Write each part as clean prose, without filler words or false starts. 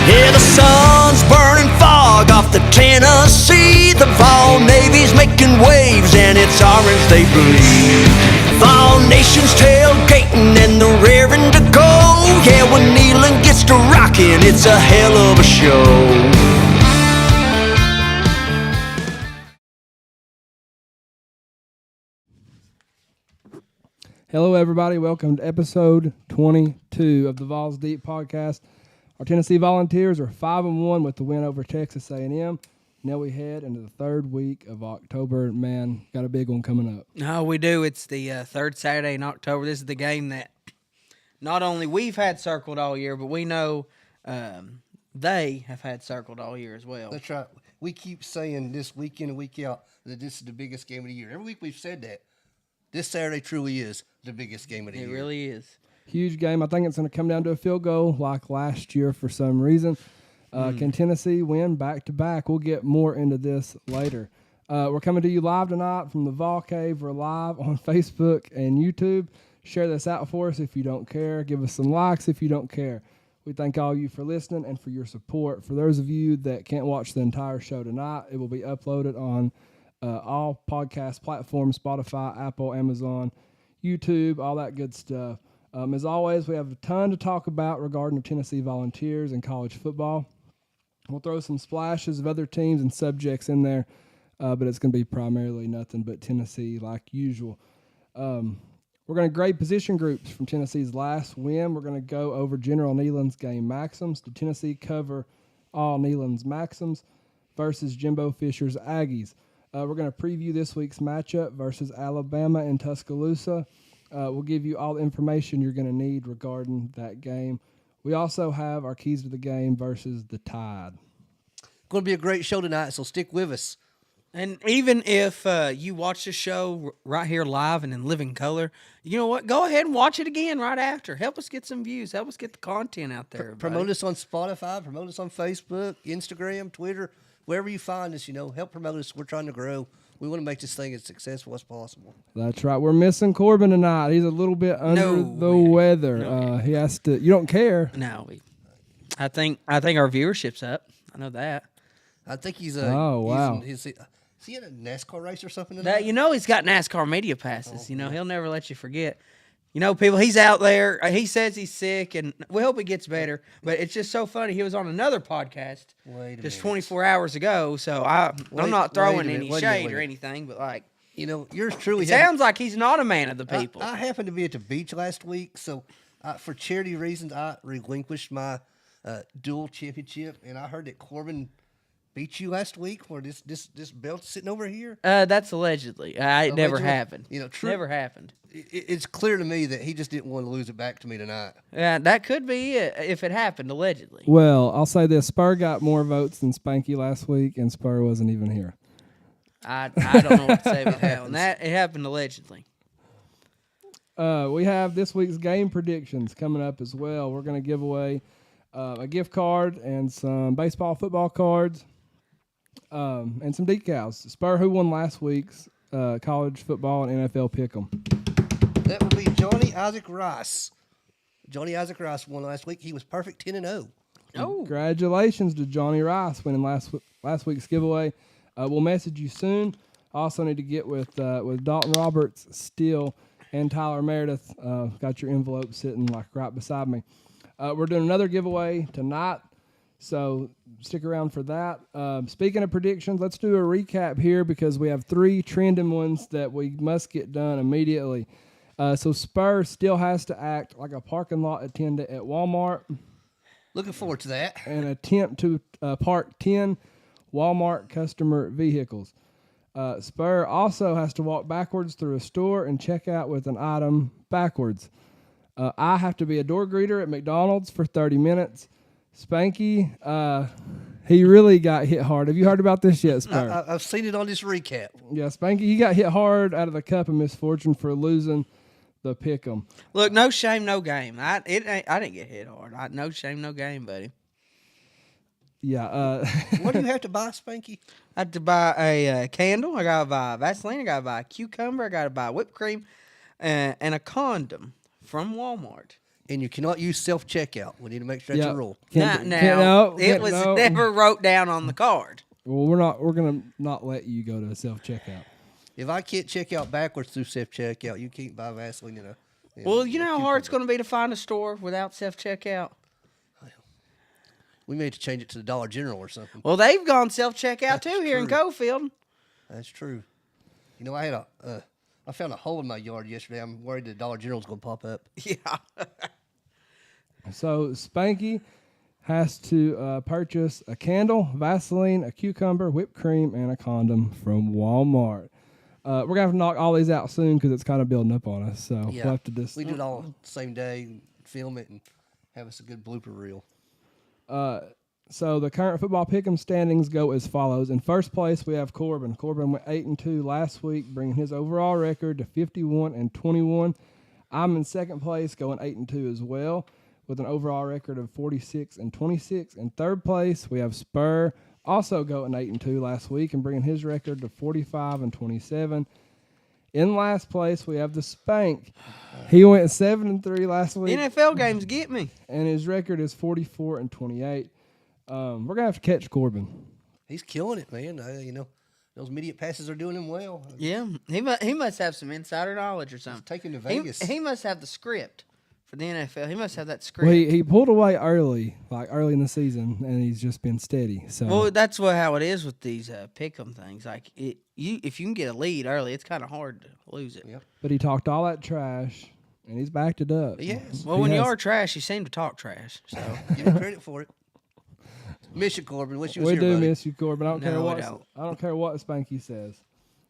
Yeah, the sun's burning fog off the Tennessee. The Vawl Navy's making waves and it's orange they believe. Vawl Nation's tailgating and they're raring to go. Yeah, when Nealon gets to rocking, it's a hell of a show. Hello, everybody. Welcome to episode 22 of the Vawls Deep Podcast. Our Tennessee Volunteers are 5-1 with the win over Texas A&M. Now we head into the third week of October. Man, got a big one coming up. No, we do. It's the third Saturday in October. This is the game that not only we've had circled all year, but we know they have had circled all year as well. That's right. We keep saying this week in and week out that this is the biggest game of the year. Every week we've said that. This Saturday truly is the biggest game of the year. It really is. Huge game. I think it's going to come down to a field goal like last year for some reason. Can Tennessee win back-to-back? We'll get more into this later. We're coming to you live tonight from the Vawl Cave. We're live on Facebook and YouTube. Share this out for us if you don't care. Give us some likes if you don't care. We thank all you for listening and for your support. For those of you that can't watch the entire show tonight, it will be uploaded on all podcast platforms, Spotify, Apple, Amazon, YouTube, all that good stuff. As always, we have a ton to talk about regarding the Tennessee Volunteers and college football. We'll throw some splashes of other teams and subjects in there, but it's going to be primarily nothing but Tennessee like usual. We're going to grade position groups from Tennessee's last win. We're going to go over General Nealon's game maxims. Did Tennessee cover all Nealon's maxims versus Jimbo Fisher's Aggies? We're going to preview this week's matchup versus Alabama in Tuscaloosa. We'll give you all the information you're going to need regarding that game. We also have our keys to the game versus the Tide. Going to be a great show tonight, so stick with us. And even if you watch the show right here live and in living color, you know what? Go ahead and watch it again right after. Help us get some views. Help us get the content out there. Promote us on Spotify. Promote us on Facebook, Instagram, Twitter. Wherever you find us, help promote us. We're trying to grow. We want to make this thing as successful as possible. That's right. We're missing Corbin tonight. He's a little bit under the weather. He has to. You don't care. No, I think our viewership's up. I know that. I think he's wow. Is he in a NASCAR race or something tonight? He's got NASCAR media passes. He'll never let you forget. People, he's out there. He says he's sick, and we hope it gets better. But it's just so funny. He was on another podcast just 24 hours ago. So I'm not throwing any shade or anything, but yours truly. It sounds like he's not a man of the people. I happened to be at the beach last week, so for charity reasons, I relinquished my dual championship, and I heard that Corbin beat you last week for this belt sitting over here. That's allegedly. It never happened. Never happened. It's clear to me that he just didn't want to lose it back to me tonight. Yeah, that could be it if it happened, allegedly. Well, I'll say this. Spur got more votes than Spanky last week, and Spur wasn't even here. I don't know what to say about that one. It happened allegedly. We have this week's game predictions coming up as well. We're going to give away a gift card and some baseball, football cards, and some decals. Spur, who won last week's college football and NFL pick'em? That would be Johnny Isaac Rice. Johnny Isaac Rice won last week. He was perfect 10-0. Oh, Congratulations to Johnny Rice winning last week's giveaway. We'll message you soon. Also need to get with Dalton Roberts still and Tyler Meredith. Got your envelope sitting right beside me. We're doing another giveaway tonight, so stick around for that. Speaking of predictions, let's do a recap here because we have 3 trending ones that we must get done immediately. So Spur still has to act like a parking lot attendant at Walmart. Looking forward to that. And attempt to park 10 Walmart customer vehicles. Spur also has to walk backwards through a store and check out with an item backwards. I have to be a door greeter at McDonald's for 30 minutes. Spanky, he really got hit hard. Have you heard about this yet, Spur? I've seen it on this recap. Yeah, Spanky, he got hit hard out of the cup of misfortune for losing the pick'em. Look, no shame, no game. I didn't get hit hard. No shame, no game, buddy. Yeah. What do you have to buy, Spanky? I had to buy a candle. I got to buy Vaseline. I got to buy a cucumber. I got to buy whipped cream and a condom from Walmart. And you cannot use self-checkout. We need to make sure that's a rule. It was never wrote down on the card. Well, we're gonna not let you go to self checkout. If I can't check out backwards through self-checkout, you can't buy Vaseline in a. Well, you know how hard it's going to be to find a store without self-checkout? We may have to change it to the Dollar General or something. Well, they've gone self-checkout too here in Cofield. That's true. You know, I found a hole in my yard yesterday. I'm worried the Dollar General's going to pop up. Yeah. So Spanky has to purchase a candle, Vaseline, a cucumber, whipped cream, and a condom from Walmart. We're going to have to knock all these out soon because it's kind of building up on us. So we'll have to just... We do it all the same day, and film it, and have us a good blooper reel. So the current football pick'em standings go as follows. In first place, we have Corbin. Corbin went 8-2 last week, bringing his overall record to 51-21. I'm in second place, going 8-2 as well, with an overall record of 46-26. In third place, we have Spur, also going 8-2 last week and bringing his record to 45-27. In last place, we have the Spank. He went 7-3 last week. NFL games get me. And his record is 44-28. We're gonna have to catch Corbin. He's killing it, man. You know, those immediate passes are doing him well. Yeah, he must have some insider knowledge or something. He's taking to Vegas. He must have the script for the NFL. He must have that script. Well, he pulled away early in the season, and he's just been steady. So well, that's how it is with these pick'em things. Like if you can get a lead early, it's kind of hard to lose it. Yep. But he talked all that trash, and he's backed it up. Yes. Well, when you are trash, you seem to talk trash. So give him credit for it. Miss you, Corbin. Wish you was we here, do buddy. miss you, Corbin. I don't care what Spanky says.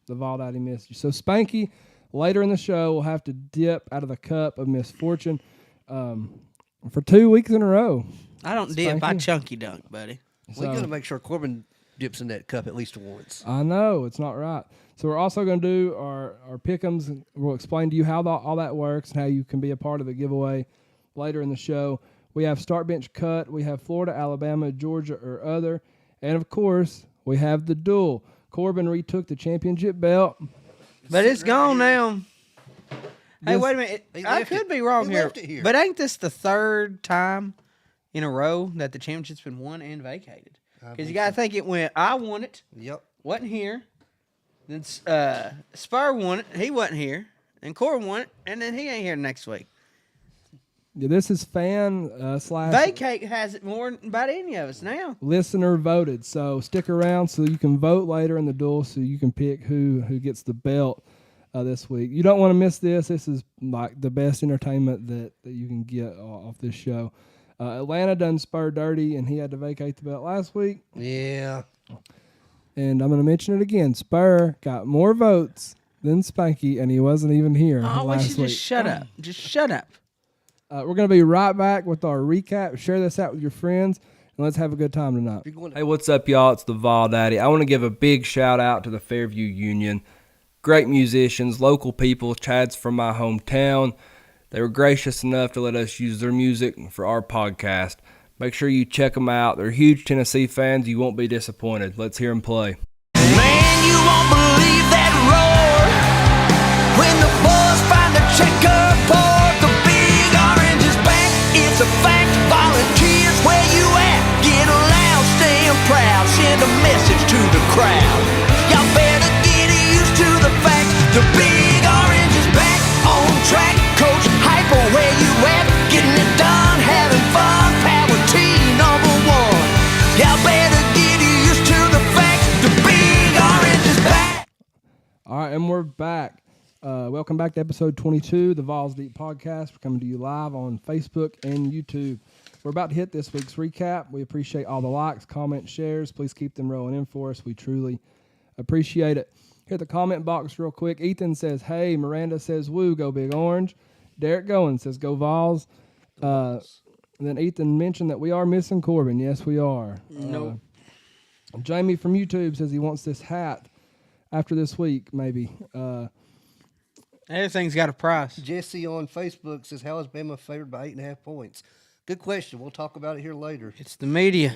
The Vawl Daddy missed you. So Spanky, later in the show, will have to dip out of the cup of misfortune for 2 weeks in a row. I don't dip. I chunky dunk, buddy. We got to make sure Corbin dips in that cup at least once. I know it's not right. So we're also going to do our pick'ems. We'll explain to you how all that works and how you can be a part of the giveaway later in the show. We have start bench cut. We have Florida, Alabama, Georgia, or other. And, of course, we have the duel. Corbin retook the championship belt. But it's gone now. Hey, wait a minute. I could be wrong here. But ain't this the third time in a row that the championship's been won and vacated? Because you got to think it went, I won it. Yep. Wasn't here. Then Spur won it. He wasn't here. And Corbin won it. And then he ain't here next week. Yeah, this is fan / Vacate has it more than about any of us now. Listener voted. So stick around so you can vote later in the duel so you can pick who gets the belt this week. You don't want to miss this. This is like the best entertainment that you can get off this show. Atlanta done Spur dirty, and he had to vacate the belt last week. Yeah. And I'm going to mention it again. Spur got more votes than Spanky, and he wasn't even here last week. Just shut up. Just shut up. We're going to be right back with our recap. Share this out with your friends, and let's have a good time tonight. Hey, what's up, y'all? It's the Vawl Daddy. I want to give a big shout-out to the Fairview Union. Great musicians, local people. Chad's from my hometown. They were gracious enough to let us use their music for our podcast. Make sure you check them out. They're huge Tennessee fans. You won't be disappointed. Let's hear them play. Man, you won't believe that roar when the boys find the checkerboard. The big orange is back. It's a fact. Volunteers, where you at? Get loud, staying proud. Send a message to the crowd. Y'all better get used to the fact. The big orange is back on track. Coach Hyper, where you at? Getting it done, having fun. Power team #1. Y'all better get used to the fact. The big orange is back. All right, and we're back. Welcome back to episode 22, the Vawls Deep Podcast. We're coming to you live on Facebook and YouTube. We're about to hit this week's recap. We appreciate all the likes, comments, shares. Please keep them rolling in for us. We truly appreciate it. Hit the comment box real quick. Ethan says, hey. Miranda says, woo, go Big Orange. Derek Goins says, go Vawls. And then Ethan mentioned that we are missing Corbin. Yes, we are. No. Jamie from YouTube says he wants this hat after this week, maybe. Everything's got a price. Jesse on Facebook says, how is Bama favored by 8.5 points? Good question. We'll talk about it here later. It's the media.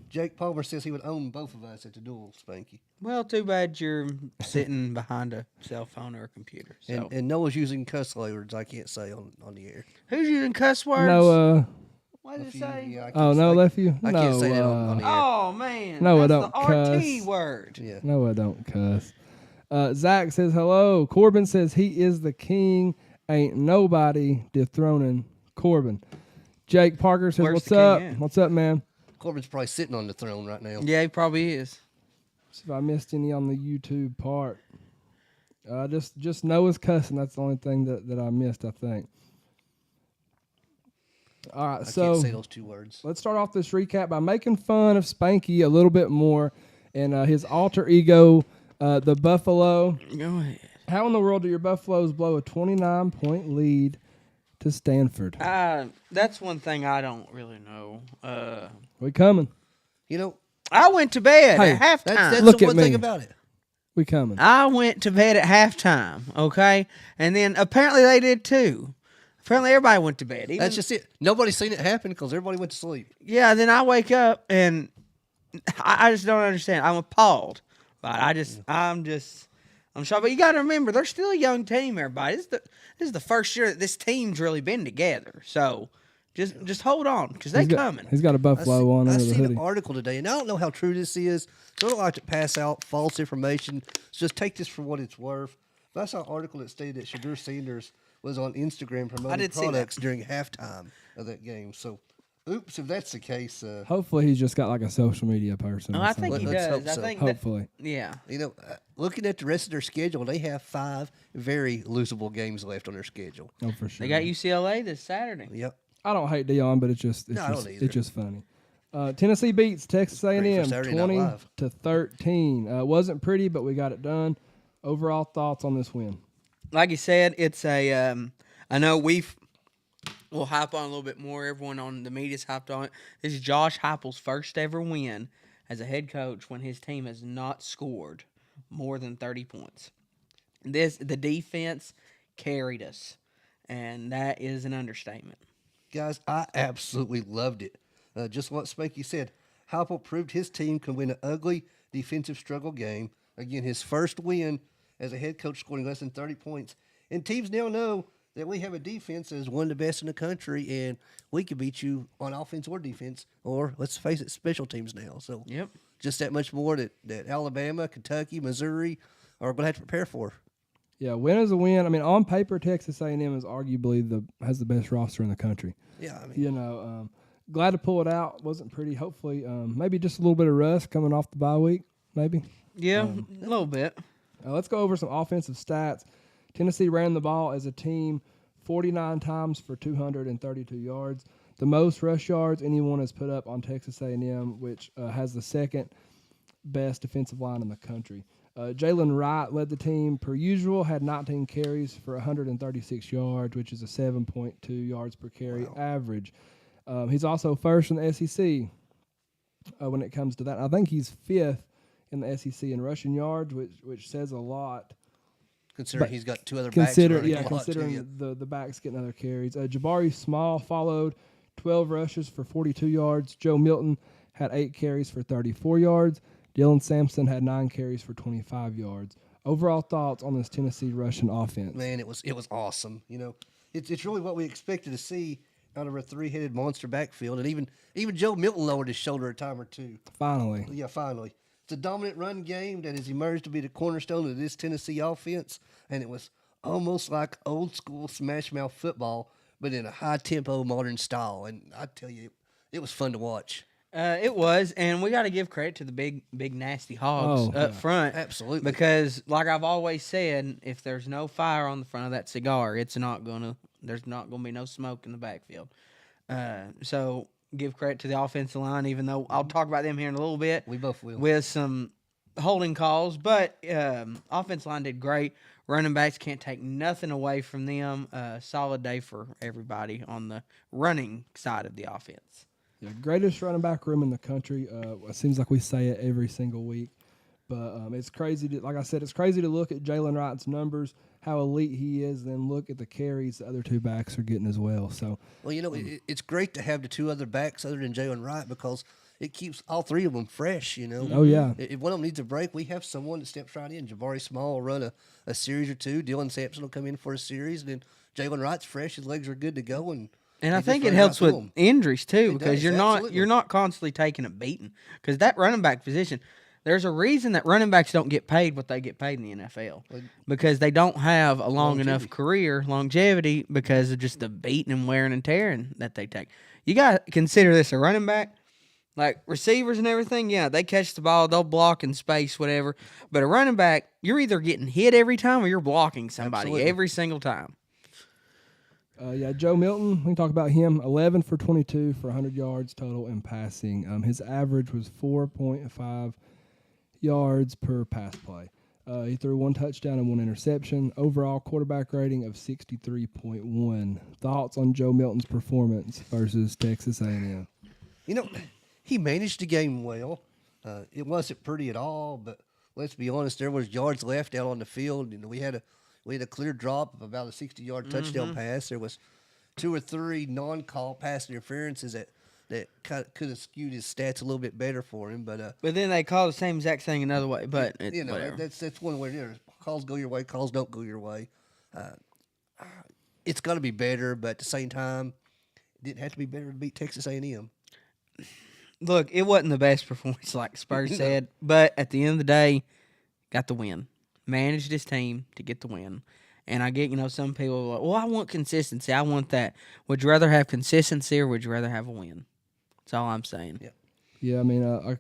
Jake Palmer says he would own both of us at the duel, Spanky. Well, too bad you're sitting behind a cell phone or a computer. So. And Noah's using cuss words I can't say on the air. Who's using cuss words? No, What did it Nephew, say? yeah, I can't oh, no, say- nephew? I No, can't say that on the air. Oh, man. No, I That's don't the RT cuss. word. Yeah. no, I don't cuss. Zach says hello. Corbin says he is the king. Ain't nobody dethroning Corbin. Jake Parker says, Where's what's the king up? at? What's up, man? Corbin's probably sitting on the throne right now. Yeah, he probably is. See if I missed any on the YouTube part. Just Noah's cussing. That's the only thing that I missed, I think. All right, I so can't say those two words. let's start off this recap by making fun of Spanky a little bit more and his alter ego, the Buffalo. Go ahead. How in the world do your Buffaloes blow a 29-point lead to Stanford? That's one thing I don't really know. We coming. You know, I went to bed Hey, at halftime. that's Look the at one me. thing about it. We coming. I went to bed at halftime, okay? And then apparently they did too. Apparently everybody went to bed. Even, That's just it. Nobody's seen it happen because everybody went to sleep. yeah, then I wake up and I just don't understand. I'm appalled. But I'm shocked. But you got to remember, they're still a young team, everybody. This is the first year that this team's really been together. So just hold on because they coming. He's got a Buffalo on I under the seen hoodie. an article today, and I don't know how true this is, so I don't like to pass out false information. So just take this for what it's worth. But I saw an article that stated that Shadur Sanders was on Instagram promoting did see that. products during halftime of that game. So, oops, if that's the case, Hopefully he's just got like a social media person. Oh, or I think something. he Let's does. hope I so. think Hopefully. yeah. you know, looking at the rest of their schedule, they have 5 very losable games left on their schedule. Oh, for sure. They got UCLA this Saturday. Yep. I don't hate Dion, but it's just No, I don't either. it's just funny. Tennessee beats Texas A&M Great for Saturday Night Live. 20-13. Wasn't pretty, but we got it done. Overall thoughts on this win? Like you said, it's a. I know we'll hype on a little bit more. Everyone on the media's hyped on it. This is Josh Heupel's first ever win as a head coach when his team has not scored more than 30 points. The defense carried us, and that is an understatement. Guys, I absolutely loved it. Just what Spanky said, Heupel proved his team can win an ugly defensive struggle game. Again, his first win as a head coach scoring less than 30 points. And teams now know that we have a defense that is one of the best in the country, and we can beat you on offense or defense, or let's face it, special teams now. So Yep. just that much more that Alabama, Kentucky, Missouri are going to have to prepare for. Yeah, win is a win. I mean, on paper, Texas A&M is arguably has the best roster in the country. Yeah, I mean, You know, glad to pull it out. Wasn't pretty. Hopefully, maybe just a little bit of rust coming off the bye week. Maybe. Yeah, a little bit. Let's go over some offensive stats. Tennessee ran the ball as a team 49 times for 232 yards. The most rush yards anyone has put up on Texas A&M, which has the second best defensive line in the country. Jalen Wright led the team per usual, had 19 carries for 136 yards, which is a 7.2 yards per carry average. He's also first in the SEC when it comes to that. I think he's fifth in the SEC in rushing yards, which says a lot. considering he's got 2 other backs. Considering running a lot, too, considering the backs getting other carries. Jabari Small followed, 12 rushes for 42 yards. Joe Milton had 8 carries for 34 yards. Dylan Sampson had 9 carries for 25 yards. Overall thoughts on this Tennessee rushing offense? Man, it was awesome. You know, it's really what we expected to see out of a 3-headed monster backfield, and even Joe Milton lowered his shoulder a time or two. Finally. Yeah, finally. It's a dominant run game that has emerged to be the cornerstone of this Tennessee offense, and it was almost like old school smash mouth football, but in a high tempo modern style. And I tell you, it was fun to watch. It was, and we got to give credit to the big nasty hogs up front. Absolutely. Because, like I've always said, if there's no fire on the front of that cigar, there's not gonna be no smoke in the backfield. So give credit to the offensive line, even though I'll talk about them here in a little bit. We both will. With some holding calls, but offensive line did great. Running backs can't take nothing away from them. Solid day for everybody on the running side of the offense. Yeah, greatest running back room in the country. It seems like we say it every single week, but it's crazy. Like I said, it's crazy to look at Jalen Wright's numbers, how elite he is, then look at the carries the other 2 backs are getting as well. So, Well, you know, it's great to have the 2 other backs other than Jalen Wright because it keeps all three of them fresh. Oh, yeah. If one of them needs a break, we have someone that steps right in. Jabari Small will run a series or two. Dylan Sampson will come in for a series, and then Jalen Wright's fresh. His legs are good to go, and I he think just it runs helps right with through 'em. injuries too, It because does, you're absolutely. not constantly taking a beating. Because that running back position, there's a reason that running backs don't get paid what they get paid in the NFL, because they don't have a long enough career longevity because of just the beating and wearing and tearing that they take. You got to consider this a running back. Like receivers and everything, yeah, they catch the ball, they'll block in space, whatever. But a running back, you're either getting hit every time or you're blocking somebody Absolutely. every single time. Yeah, Joe Milton, we can talk about him. 11 for 22 for 100 yards total in passing. His average was 4.5 yards per pass play. He threw 1 touchdown and 1 interception. Overall quarterback rating of 63.1. Thoughts on Joe Milton's performance versus Texas A&M? He managed the game well. It wasn't pretty at all, but let's be honest, there was yards left out on the field. We had a clear drop of about a 60-yard touchdown pass. There was 2 or 3 non-call pass interferences that kind of could have skewed his stats a little bit better for him. But then they call the same exact thing another way. But whatever. that's one way. Calls go your way, calls don't go your way. It's going to be better, but at the same time, it didn't have to be better to beat Texas A&M. Look, it wasn't the best performance, like Spur said, but at the end of the day, got the win. Managed his team to get the win. And I get, some people are like, well, I want consistency. I want that. Would you rather have consistency or would you rather have a win? That's all I'm saying. Yeah, I mean, I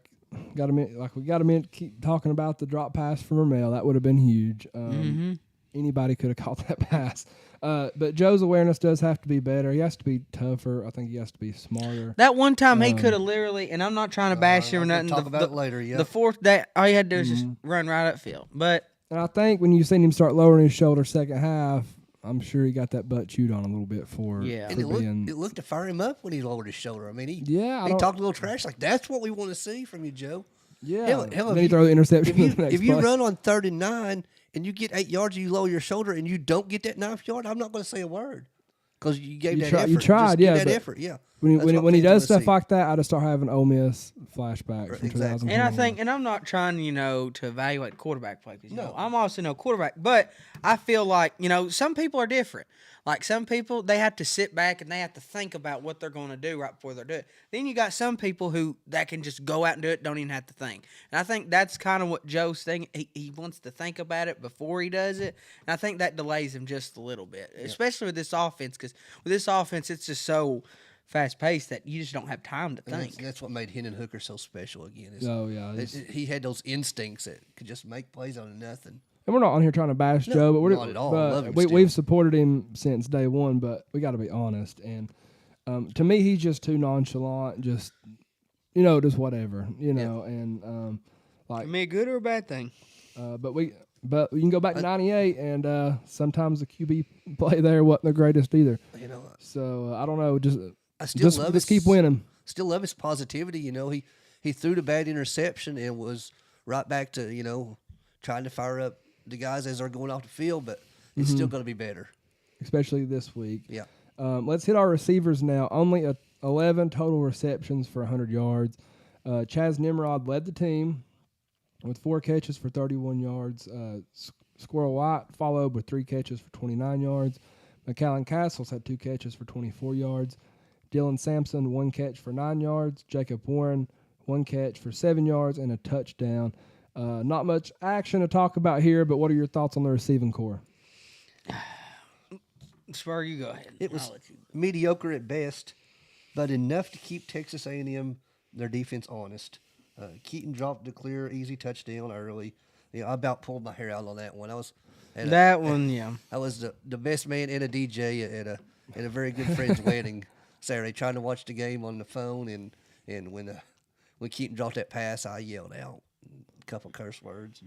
got a minute. Like we got a minute to keep talking about the drop pass from Ramel. That would have been huge. Anybody could have caught that pass. But Joe's awareness does have to be better. He has to be tougher. I think he has to be smarter. That one time he could have literally, and I'm not trying to bash him or nothing. Talk about it later. Yeah. The fourth day, all he had to do is just run right upfield. But And I think when you seen him start lowering his shoulder second half, I'm sure he got that butt chewed on a little bit for Yeah. And for being. it looked to fire him up when he lowered his shoulder. I mean, he I talked don't- a little trash. Like, that's what we want to see from you, Joe. Yeah. Hell, And if then he you- throw the interception. If the next if you play. run on 3rd and 9 and you get 8 yards and you lower your shoulder and you don't get that 9th yard, I'm not going to say a word because you gave that effort. You tried, Just give yeah. that but effort, yeah. When That's he, what when he fans does wanna stuff see. like that, I just start having Ole Miss flashbacks from Exactly. 2000. And I think, and I'm not trying, to evaluate quarterback play because I'm also no quarterback. But I feel like, some people are different. Like some people, they have to sit back and they have to think about what they're going to do right before they do it. Then you got some people that can just go out and do it, don't even have to think. And I think that's kind of what Joe's thing. He wants to think about it before he does it. And I think that delays him just a little bit, especially with this offense, because with this offense, it's just so fast paced that you just don't have time to And think. that's what made Hendon Hooker so special again. Oh, yeah. He had those instincts that could just make plays out of nothing. And we're not on here trying to bash Joe, but not at all. Love him still. we've supported him since day one. But we got to be honest. And to me, he's just too nonchalant. Just just whatever. And like Can be a good or a bad thing. But you can go back to '98, and sometimes the QB play there wasn't the greatest either. So I don't know. I still love just keep winning. Still love his positivity. He threw the bad interception and was right back to trying to fire up the guys as they're going off the field, but it's still going to be better. Especially this week. Yeah. Let's hit our receivers now. Only 11 total receptions for 100 yards. Chaz Nimrod led the team with 4 catches for 31 yards. Squirrel White followed with 3 catches for 29 yards. McAllen Castles had 2 catches for 24 yards. Dylan Sampson, 1 catch for 9 yards. Jacob Warren, 1 catch for 7 yards and a touchdown. Not much action to talk about here, but what are your thoughts on the receiving core? Spur, you go ahead. It was mediocre at best, but enough to keep Texas A&M, their defense, honest. Keaton dropped the clear, easy touchdown early. I about pulled my hair out on that one. I was I was the best man and a DJ at a very good friend's wedding Saturday, trying to watch the game on the phone, and when Keaton dropped that pass, I yelled out a couple curse words.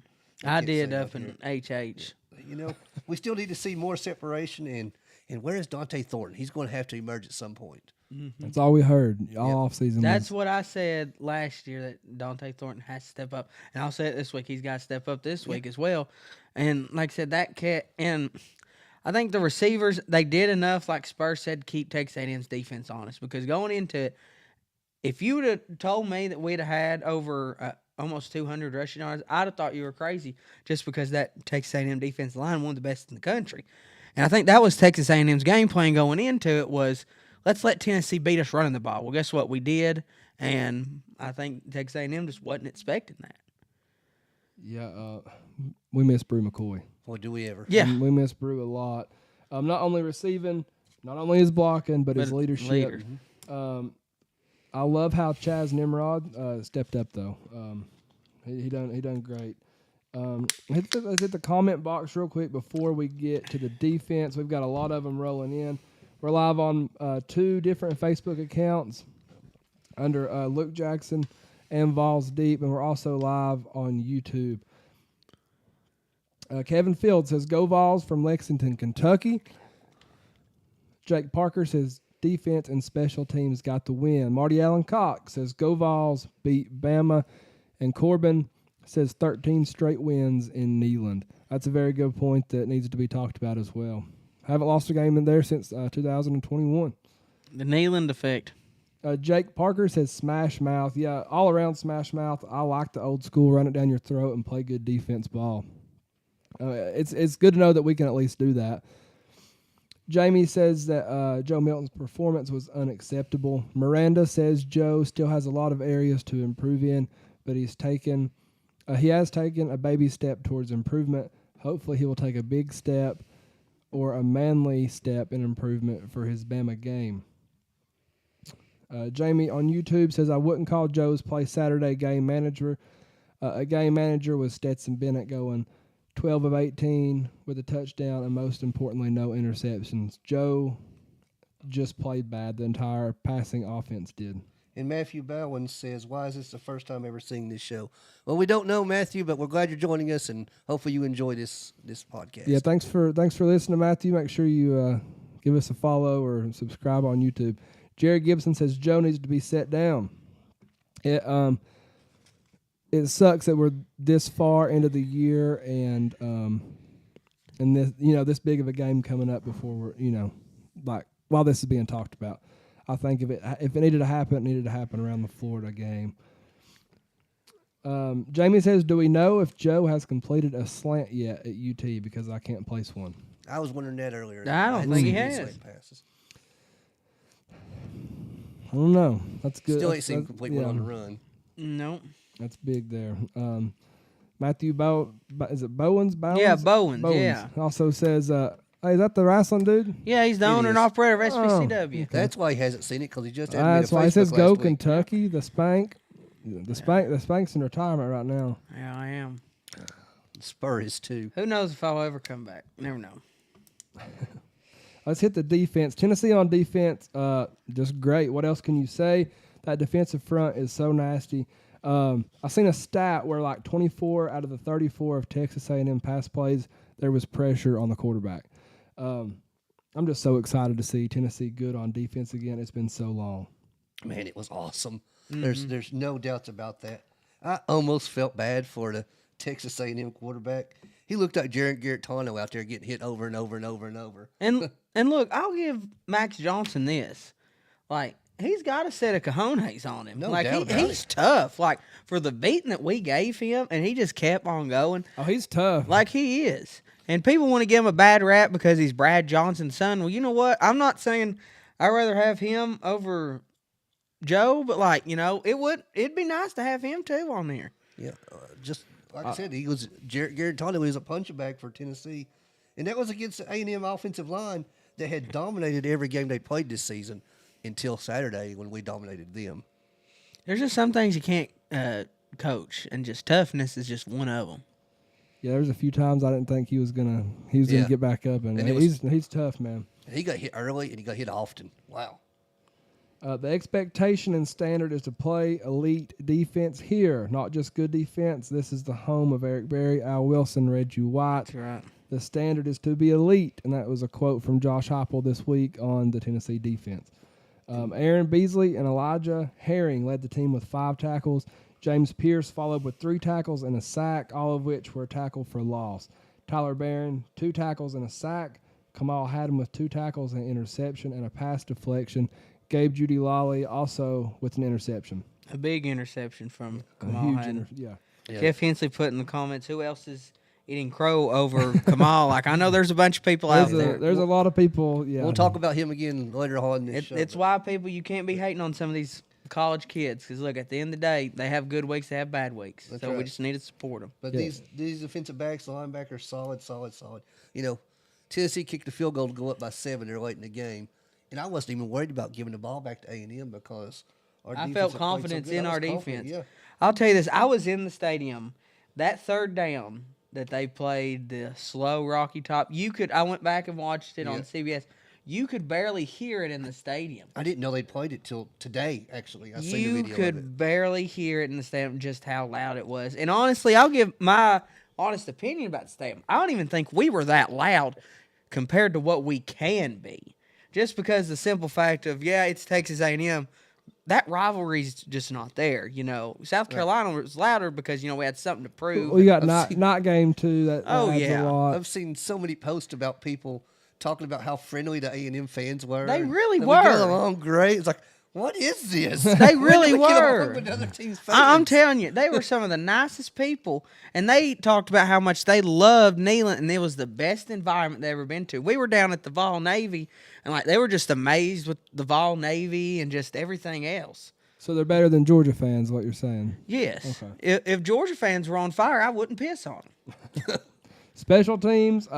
I did up in HH. We still need to see more separation, and where is Dante Thornton? He's going to have to emerge at some point. That's all we heard all offseason. That's what I said last year, that Dante Thornton has to step up. And I'll say it this week. He's got to step up this week as well. And like I said, that cat, and I think the receivers, they did enough, like Spurs said, to keep Texas A&M's defense honest. Because going into it, if you would have told me that we'd have had over almost 200 rushing yards, I'd have thought you were crazy just because that Texas A&M defensive line, one of the best in the country. And I think that was Texas A&M's game plan going into it was, let's let Tennessee beat us running the ball. Well, guess what? We did, and I think Texas A&M just wasn't expecting that. Yeah, we miss Brew McCoy. Boy, do we ever. Yeah. We miss Brew a lot. Not only receiving, not only his blocking, but his leadership. Leader. I love how Chaz Nimrod stepped up though. He done great. Let's hit the comment box real quick before we get to the defense. We've got a lot of them rolling in. We're live on 2 different Facebook accounts under Luke Jackson and Vawls Deep, and we're also live on YouTube. Kevin Field says, "Go Vols" from Lexington, Kentucky. Jake Parker says, "Defense and special teams got the win." Marty Allen Cox says, "Go Vols, beat Bama." And Corbin says 13 straight wins in Neyland. That's a very good point that needs to be talked about as well. Haven't lost a game in there since 2021. The Neyland effect. Jake Parker says smash mouth. Yeah, all around smash mouth. I like the old school, run it down your throat and play good defense ball. It's good to know that we can at least do that. Jamie says that Joe Milton's performance was unacceptable. Miranda says Joe still has a lot of areas to improve in, but he has taken a baby step towards improvement. Hopefully he will take a big step or a manly step in improvement for his Bama game. Jamie on YouTube says, "I wouldn't call Joe's play Saturday game manager. A game manager was Stetson Bennett going 12 of 18 with a touchdown and, most importantly, no interceptions. Joe just played bad. The entire passing offense did." And Matthew Bowen says, "Why is this the first time ever seeing this show?" Well, we don't know, Matthew, but we're glad you're joining us, and hopefully you enjoy this podcast. Yeah, thanks for listening, Matthew. Make sure you give us a follow or subscribe on YouTube. Jerry Gibson says Joe needs to be set down. It sucks that we're this far into the year and this this big of a game coming up before we're while this is being talked about. I think if it needed to happen, it needed to happen around the Florida game. Jamie says, "Do we know if Joe has completed a slant yet at UT? Because I can't place one." I was wondering that earlier. I don't hadn't think he seen any has. slant passes. I don't know. That's good. Still ain't seen complete one on the run. No. That's big there. Matthew is it Bowens? Yeah, Bowens, yeah. Also says, "Hey, is that the wrestling dude?" Yeah, he's the owner and operator of SBCW. That's why he hasn't seen it, because he just had That's why he says, "Go last week. Kentucky." The Spank. The Spank's in retirement right now. Yeah, I am. Spur is too. Who knows if I'll ever come back? Never know. Let's hit the defense. Tennessee on defense, just great. What else can you say? That defensive front is so nasty. I seen a stat where like 24 out of the 34 of Texas A&M pass plays, there was pressure on the quarterback. I'm just so excited to see Tennessee good on defense again. It's been so long. Man, it was awesome. There's no doubts about that. I almost felt bad for the Texas A&M quarterback. He looked like Garrett Tano out there getting hit over and over and over and over. And look, I'll give Max Johnson this. Like, he's got a set of cojones on him. No like doubt about he's tough. Like, for the beating that we gave him, and he just kept on going. Oh, he's tough. Like he is. And people want to give him a bad rap because he's Brad Johnson's son. Well, you know what? I'm not saying I'd rather have him over Joe, but it'd be nice to have him too on there. Yeah, just like I said, he was Garrett Tano was a punching bag for Tennessee, and that was against the A&M offensive line that had dominated every game they played this season until Saturday when we dominated them. There's just some things you can't coach, and just toughness is just one of them. Yeah, there's a few times I didn't think he was gonna get back up, and he's tough, man. He got hit early and he got hit often. Wow. The expectation and standard is to play elite defense here, not just good defense. This is the home of Eric Berry, Al Wilson, Reggie White. That's right. The standard is to be elite, and that was a quote from Josh Heupel this week on the Tennessee defense. Aaron Beasley and Elijah Herring led the team with 5 tackles. James Pierce followed with 3 tackles and a sack, all of which were tackled for loss. Tyler Barron, 2 tackles and a sack. Kamal Haddon with 2 tackles and an interception and a pass deflection. Gabe Judy Lolly also with an interception. A big interception from A Kamal. huge Hadden. Yeah. Jeff Hensley put in the comments, who else is eating crow over Kamal? Like, I know there's a bunch of people out there. There's a lot of people. Yeah, We'll talk about him again later on in this show. It's why people, you can't be hating on some of these college kids, because look, at the end of the day, they have good weeks, they have bad weeks. That's so we right. just need to support them. But Yeah. these defensive backs, linebackers, solid. You know, Tennessee kicked the field goal to go up by 7 there late in the game, and I wasn't even worried about giving the ball back to A&M because our I defense felt had played so confidence good. in I our was confident, defense. Yeah. I'll tell you this, I was in the stadium. That third down that they played, the slow Rocky Top, I went back and watched it on CBS. You could barely hear it in the stadium. I didn't know they played it till today. Actually, I seen the You video of could it. barely hear it in the stadium, just how loud it was. And honestly, I'll give my honest opinion about the stadium. I don't even think we were that loud compared to what we can be. Just because the simple fact of, it's Texas A&M, that rivalry's just not there. You know, South Carolina was louder because, we had something to prove. We got not game 2. That adds a lot. I've seen so many posts about people talking about how friendly the A&M fans were. They really and were. We got along great. It's like, what is this? They really When do we get were. along with other teams' fans? I'm telling you, they were some of the nicest people, and they talked about how much they loved Neyland, and it was the best environment they ever been to. We were down at the Vawl Navy, and they were just amazed with the Vawl Navy and just everything else. So they're better than Georgia fans, is what you're saying. Yes. Okay. If Georgia fans were on fire, I wouldn't piss on them. Special teams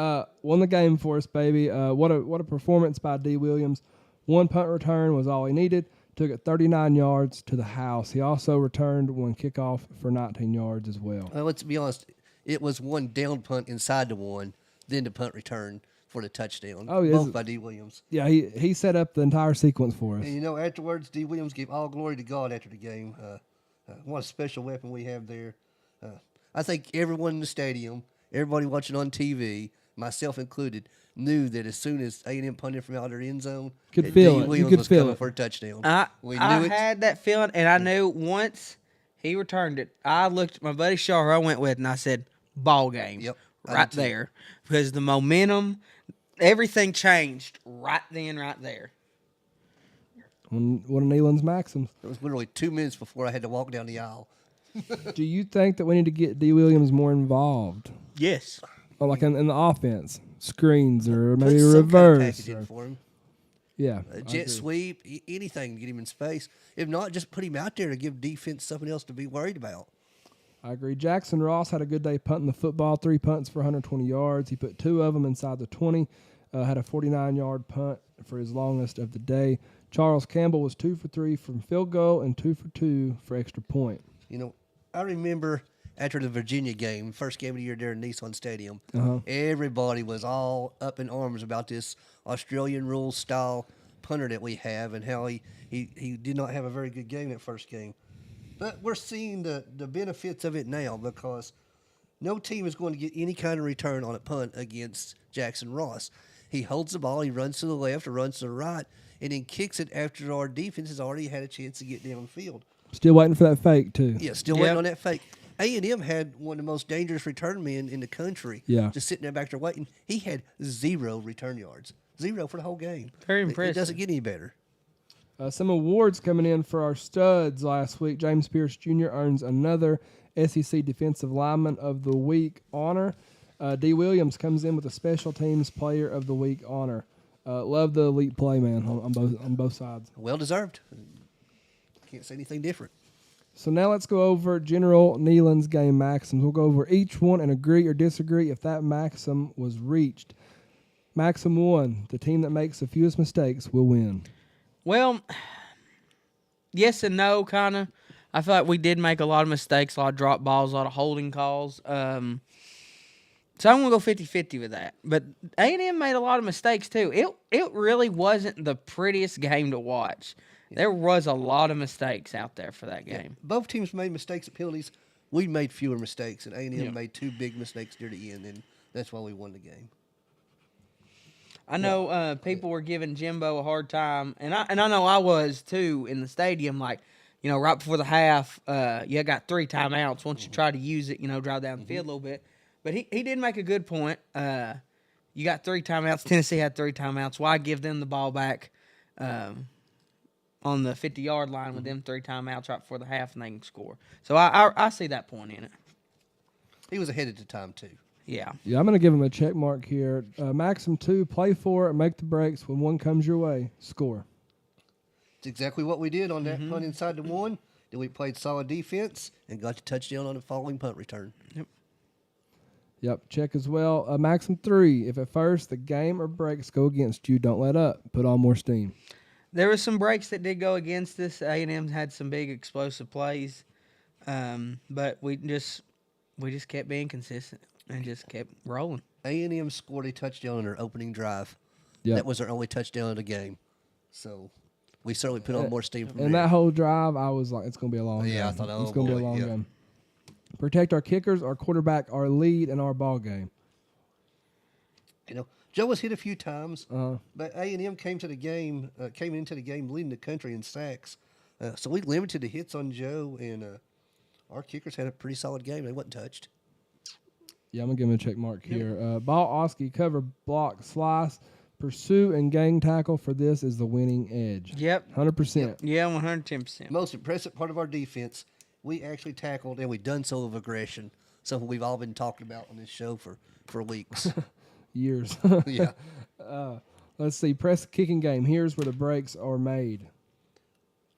won the game for us, baby. What a performance by D. Williams. 1 punt return was all he needed. Took it 39 yards to the house. He also returned 1 kickoff for 19 yards as well. Well, let's be honest. It was 1 down punt inside the 1, then the punt return for the touchdown. Oh, yeah. Both by D. Williams. Yeah, he set up the entire sequence for us. And, afterwards, D. Williams gave all glory to God after the game. What a special weapon we have there. I think everyone in the stadium, everybody watching on TV, myself included, knew that as soon as A&M punted from out their end zone, Could that feel D. it. You Williams could was feel coming it. for a touchdown. We I knew it. had that feeling, and I knew once he returned it, I looked at my buddy Shaw, who I went with, and I said, ball game. Yep, I Right did too. there. Because the momentum, everything changed right then, right there. One of Neyland's maxims. It was literally 2 minutes before I had to walk down the aisle. Do you think that we need to get D. Williams more involved? Yes. Or like in the offense? Screens or Put maybe some kind of reverse? package in or- for him. yeah. A I jet agree. sweep, anything to get him in space. If not, just put him out there to give defense something else to be worried about. I agree. Jackson Ross had a good day punting the football, 3 punts for 120 yards. He put 2 of them inside the 20, had a 49-yard punt for his longest of the day. Charles Campbell was 2 for 3 from field goal and 2 for 2 for extra point. I remember after the Virginia game, first game of the year there in Nissan Stadium, Uh-huh. everybody was all up in arms about this Australian rules style punter that we have and how he did not have a very good game that first game. But we're seeing the benefits of it now because no team is going to get any kind of return on a punt against Jackson Ross. He holds the ball, he runs to the left or runs to the right, and then kicks it after our defense has already had a chance to get downfield. Still waiting for that fake, too. Yeah, still Yep. waiting on that fake. A&M had one of the most dangerous return men in the country. Yeah. Just sitting there back there waiting. He had 0 return yards. 0 for the whole game. Very It impressive. doesn't get any better. Some awards coming in for our studs last week. James Pierce Jr. earns another SEC Defensive Lineman of the Week honor. D. Williams comes in with a Special Teams Player of the Week honor. Love the elite play, man, on both sides. Well deserved. Can't say anything different. So now let's go over General Neyland's game maxims. We'll go over each one and agree or disagree if that maxim was reached. Maxim 1, the team that makes the fewest mistakes will win. Well, yes and no, kind of. I feel like we did make a lot of mistakes, a lot of drop balls, a lot of holding calls. So I'm going to go 50-50 with that. But A&M made a lot of mistakes, too. It really wasn't the prettiest game to watch. There was a lot of mistakes out there for that game. Both teams made mistakes at penalties. We made fewer mistakes, and A&M made 2 big mistakes near the end, and that's why we won the game. I know people were giving Jimbo a hard time, and I know I was, too, in the stadium, like, right before the half, you got 3 timeouts. Once you try to use it, drive down the field a little bit. But he did make a good point. You got 3 timeouts. Tennessee had 3 timeouts. Why give them the ball back? on the 50-yard line with them 3 timeouts right before the half, and they can score. So I see that point in it. He was ahead at the time too. Yeah. Yeah, I'm going to give him a check mark here. Maxim 2, play for it, make the breaks. When one comes your way, score. It's exactly what we did on that punt inside the 1. Then we played solid defense and got the touchdown on the following punt return. Yep, check as well. Maxim 3, if at first the game or breaks go against you, don't let up. Put on more steam. There were some breaks that did go against us. A&M had some big explosive plays, but we just kept being consistent and just kept rolling. A&M scored a touchdown on their opening drive. Yep. That was their only touchdown of the game. So we certainly put on more steam from And there. that whole drive, I was like, it's going to be a long game. I thought, it's going to be a long yeah. game. Protect our kickers, our quarterback, our lead, and our ball game. You know, Joe was hit a few times, but A&M came into the game leading the country in sacks. So we limited the hits on Joe, and our kickers had a pretty solid game. They wasn't touched. Yeah, I'm going to give him a check mark here. Ball, Oski, cover, block, slice, pursue, and gang tackle for this is the winning edge. Yep. 100%. Yeah, 110%. Most impressive part of our defense, we actually tackled, and we done so with aggression. Something we've all been talking about on this show for weeks. Years. Yeah. Let's see. Press kicking game. Here's where the breaks are made.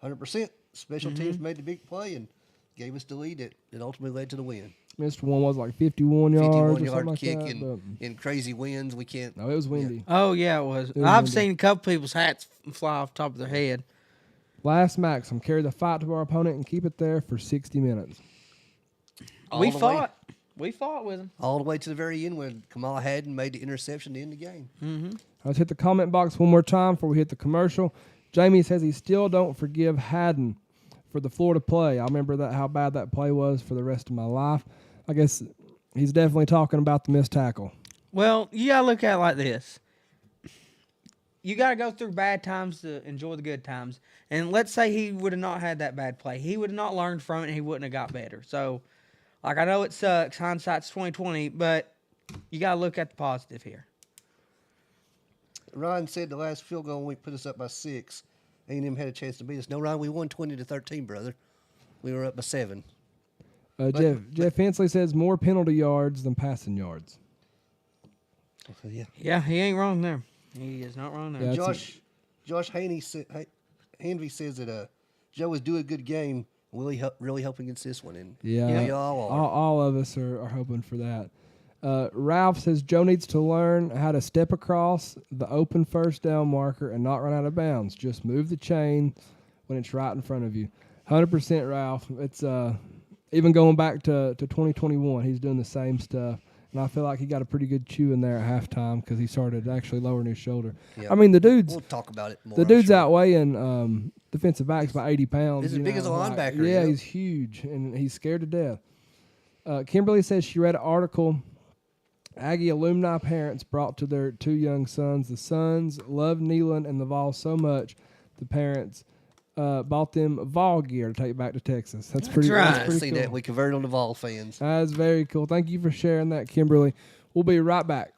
100%. Special teams made the big play and gave us the lead that ultimately led to the win. Missed one was like 51 yards. 51-yard or kick something like that, in crazy winds. We can't. no, it was windy. Oh, yeah, it was. was I've windy. seen a couple people's hats fly off the top of their head. Last Maxim. Carry the fight to our opponent and keep it there for 60 minutes. We the way- fought. We fought with them. all the way to the very end when Kamala Haddon made the interception to end the game. Let's hit the comment box one more time before we hit the commercial. Jamie says he still don't forgive Haddon for the Florida play. I remember that how bad that play was for the rest of my life. I guess he's definitely talking about the missed tackle. Well, you got to look at it like this. You got to go through bad times to enjoy the good times. And let's say he would have not had that bad play. He would have not learned from it, and he wouldn't have got better. So, like, I know it sucks. Hindsight's 20/20, but you got to look at the positive here. Ryan said the last field goal we put us up by 6. A&M had a chance to beat us. No, Ryan, we won 20-13, brother. We were up by 7. Jeff Hensley says more penalty yards than passing yards. Yeah. Yeah, he ain't wrong there. He is not wrong there. Yeah. Josh Haney Henry says that Joe is doing a good game. Really hoping against this one. And Yeah, we all are. all of us are hoping for that. Ralph says Joe needs to learn how to step across the open first down marker and not run out of bounds. Just move the chain when it's right in front of you. 100% Ralph. It's even going back to 2021, he's doing the same stuff. And I feel like he got a pretty good chew in there at halftime because he started actually lowering his shoulder. Yeah. I mean, the dude's We'll talk about it more. the I'm dude's sure. outweighing defensive backs by 80 pounds. He's as big as a linebacker, Yeah, yeah. he's huge, and he's scared to death. Kimberly says she read an article Aggie alumni parents brought to their 2 young sons. The sons loved Neyland and the Vawls so much, the parents bought them Vawl gear to take back to Texas. That's pretty. right. That's I pretty see cool. that. We converted on the Vawl fans. That's very cool. Thank you for sharing that, Kimberly. We'll be right back.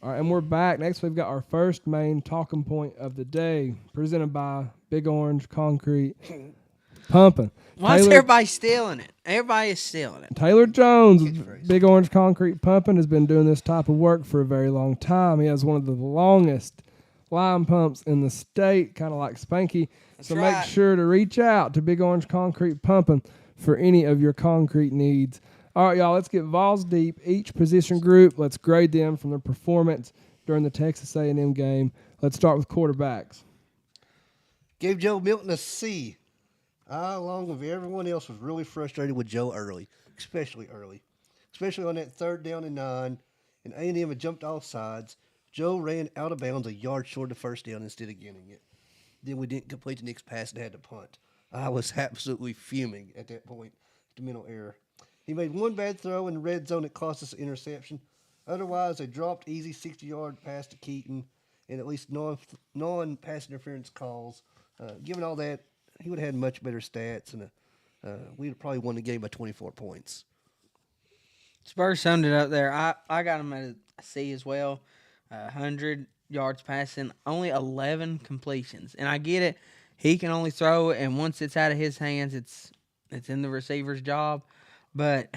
All right, and we're back. Next, we've got our first main talking point of the day, presented by Big Orange Concrete Pumping. Why is everybody stealing it? Everybody is stealing it. Taylor Jones, Catchphrase. Big Orange Concrete Pumping, has been doing this type of work for a very long time. He has one of the longest line pumps in the state, kind of like Spanky. So make right. sure to reach out to Big Orange Concrete Pumping for any of your concrete needs. All right, y'all, let's get Vawls deep. Each position group, let's grade them from their performance during the Texas A&M game. Let's start with quarterbacks. Gave Joe Milton a C. I, along with everyone else, was really frustrated with Joe early, especially on that 3rd down and 9, and A&M had jumped off sides. Joe ran out of bounds a yard short of first down instead of getting it. Then we didn't complete the next pass and had to punt. I was absolutely fuming at that point. The mental error. He made one bad throw in the red zone that cost us an interception. Otherwise, a dropped easy 60-yard pass to Keaton and at least non-pass interference calls. Given all that, he would have had much better stats, and we'd have probably won the game by 24 points. Spurs summed it up there. I got him at a C as well. 100 yards passing, only 11 completions. And I get it. He can only throw it, and once it's out of his hands, it's in the receiver's job. But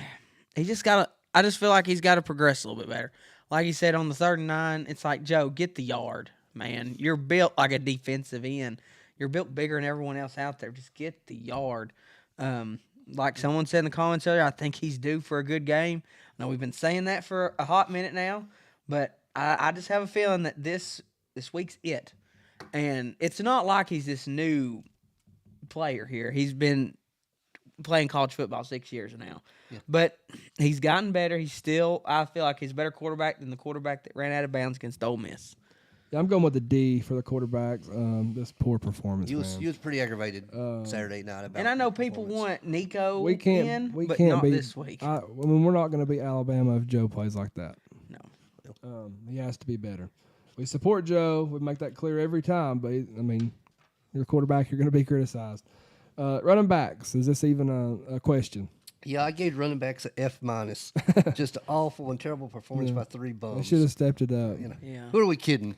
he just I just feel like he's got to progress a little bit better. Like he said, on the 3rd and 9, it's like, Joe, get the yard, man. You're built like a defensive end. You're built bigger than everyone else out there. Just get the yard. Like someone said in the comments earlier, I think he's due for a good game. I know we've been saying that for a hot minute now, but I just have a feeling that this week's it. And it's not like he's this new player here. He's been playing college football 6 years now. Yeah. But he's gotten better. He's still, I feel like he's a better quarterback than the quarterback that ran out of bounds against Ole Miss. Yeah, I'm going with the D for the quarterbacks. This poor performance. You was pretty aggravated Saturday night about. And I know people want Nico we can't but not beat, this week. I mean, we're not going to beat Alabama if Joe plays like that. No. He has to be better. We support Joe. We make that clear every time. But, I mean, you're a quarterback. You're going to be criticized. Running backs, is this even a question? Yeah, I gave running backs an F-. Just an awful and terrible performance by 3 bums. They should have stepped it up. Yeah. Who are we kidding?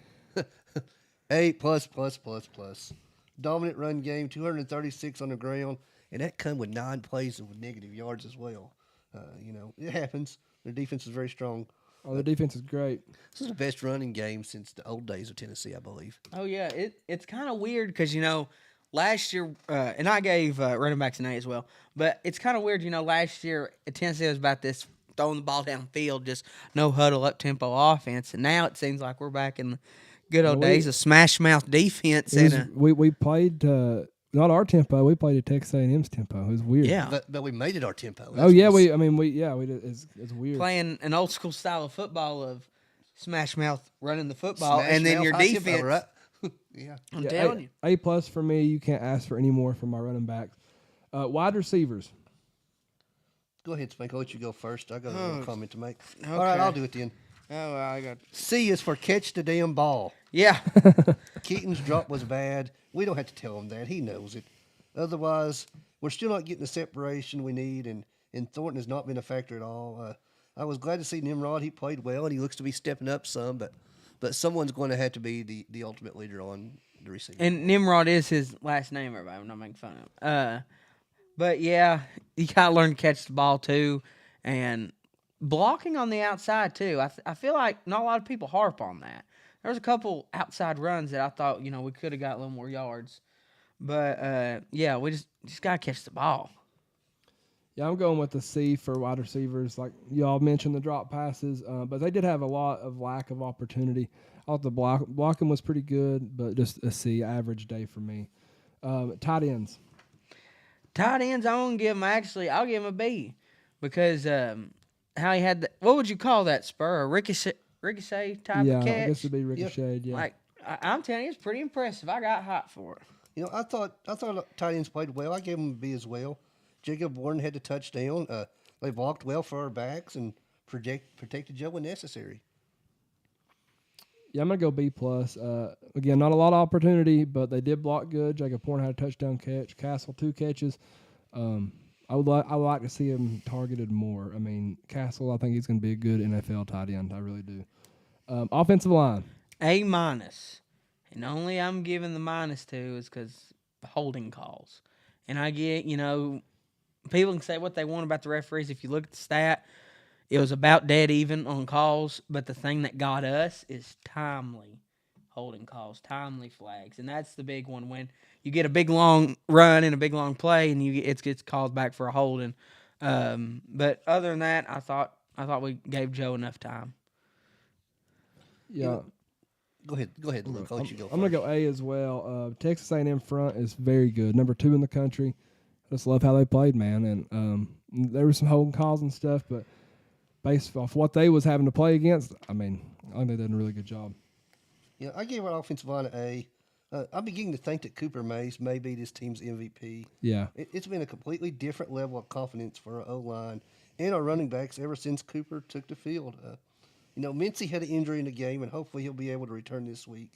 A++++. Dominant run game, 236 on the ground, and that come with 9 plays with negative yards as well. It happens. Their defense is very strong. Oh, the defense is great. This is the best running game since the old days of Tennessee, I believe. Oh, yeah. It's kind of weird because, last year, and I gave running backs an A as well, but it's kind of weird, last year Tennessee was about this throwing the ball downfield, just no huddle, up-tempo offense, and now it seems like we're back in the good old days of smash-mouth defense. We played not our tempo. We played at Texas A&M's tempo. It was weird. Yeah. But we made it our tempo. It's weird. Playing an old-school style of football of smash-mouth running the football, and then your defense. Tempo, right? Yeah. I'm telling you. A+ for me. You can't ask for any more from my running backs. Wide receivers. Go ahead, Spank. I'll let you go first. I got a comment to make. Okay. All right, I'll do it then. Oh, well, I got. C is for catch the damn ball. Yeah. Keaton's drop was bad. We don't have to tell him that. He knows it. Otherwise, we're still not getting the separation we need, and Thornton has not been a factor at all. I was glad to see Nimrod. He played well, and he looks to be stepping up some, but someone's going to have to be the ultimate leader on the receiving. And Nimrod is his last name, everybody. I'm not making fun of him. But, yeah, you got to learn to catch the ball, too. And blocking on the outside, too. I feel like not a lot of people harp on that. There was a couple outside runs that I thought, we could have got a little more yards. But, yeah, we just got to catch the ball. Yeah, I'm going with the C for wide receivers. Like y'all mentioned, the drop passes, but they did have a lot of lack of opportunity. I thought the blocking was pretty good, but just a C, average day for me. Tight ends. Tight ends, I'll give him a B because how he had what would you call that, Spur? A ricochet type of catch? Yeah, I guess it'd be ricocheted, yeah. Like, I'm telling you, it's pretty impressive. I got hot for it. I thought tight ends played well. I gave them a B as well. Jacob Warren had the touchdown. They blocked well for our backs and protected Joe when necessary. Yeah, I'm going to go B+. Again, not a lot of opportunity, but they did block good. Jacob Warren had a touchdown catch. Castle, 2 catches. I would like to see him targeted more. I mean, Castle, I think he's going to be a good NFL tight end. I really do. Offensive line. A-. And only I'm giving the minus to is because holding calls. And I get, people can say what they want about the referees. If you look at the stat, it was about dead even on calls. But the thing that got us is timely holding calls, timely flags. And that's the big one when you get a big, long run and a big, long play and it gets called back for a holding. But other than that, I thought we gave Joe enough time. Yeah. Go ahead, Luke. I'll let you go I'm gonna go A as well. Texas A&M front is very good. Number 2 in the country. I just love how they played, man. And there were some holding calls and stuff, but based off what they was having to play against, I think they did a really good job. Yeah, I gave our offensive line an A. I'm beginning to think that Cooper Mays may be this team's MVP. Yeah. It's been a completely different level of confidence for our O-line and our running backs ever since Cooper took the field. Mincy had an injury in the game, and hopefully he'll be able to return this week.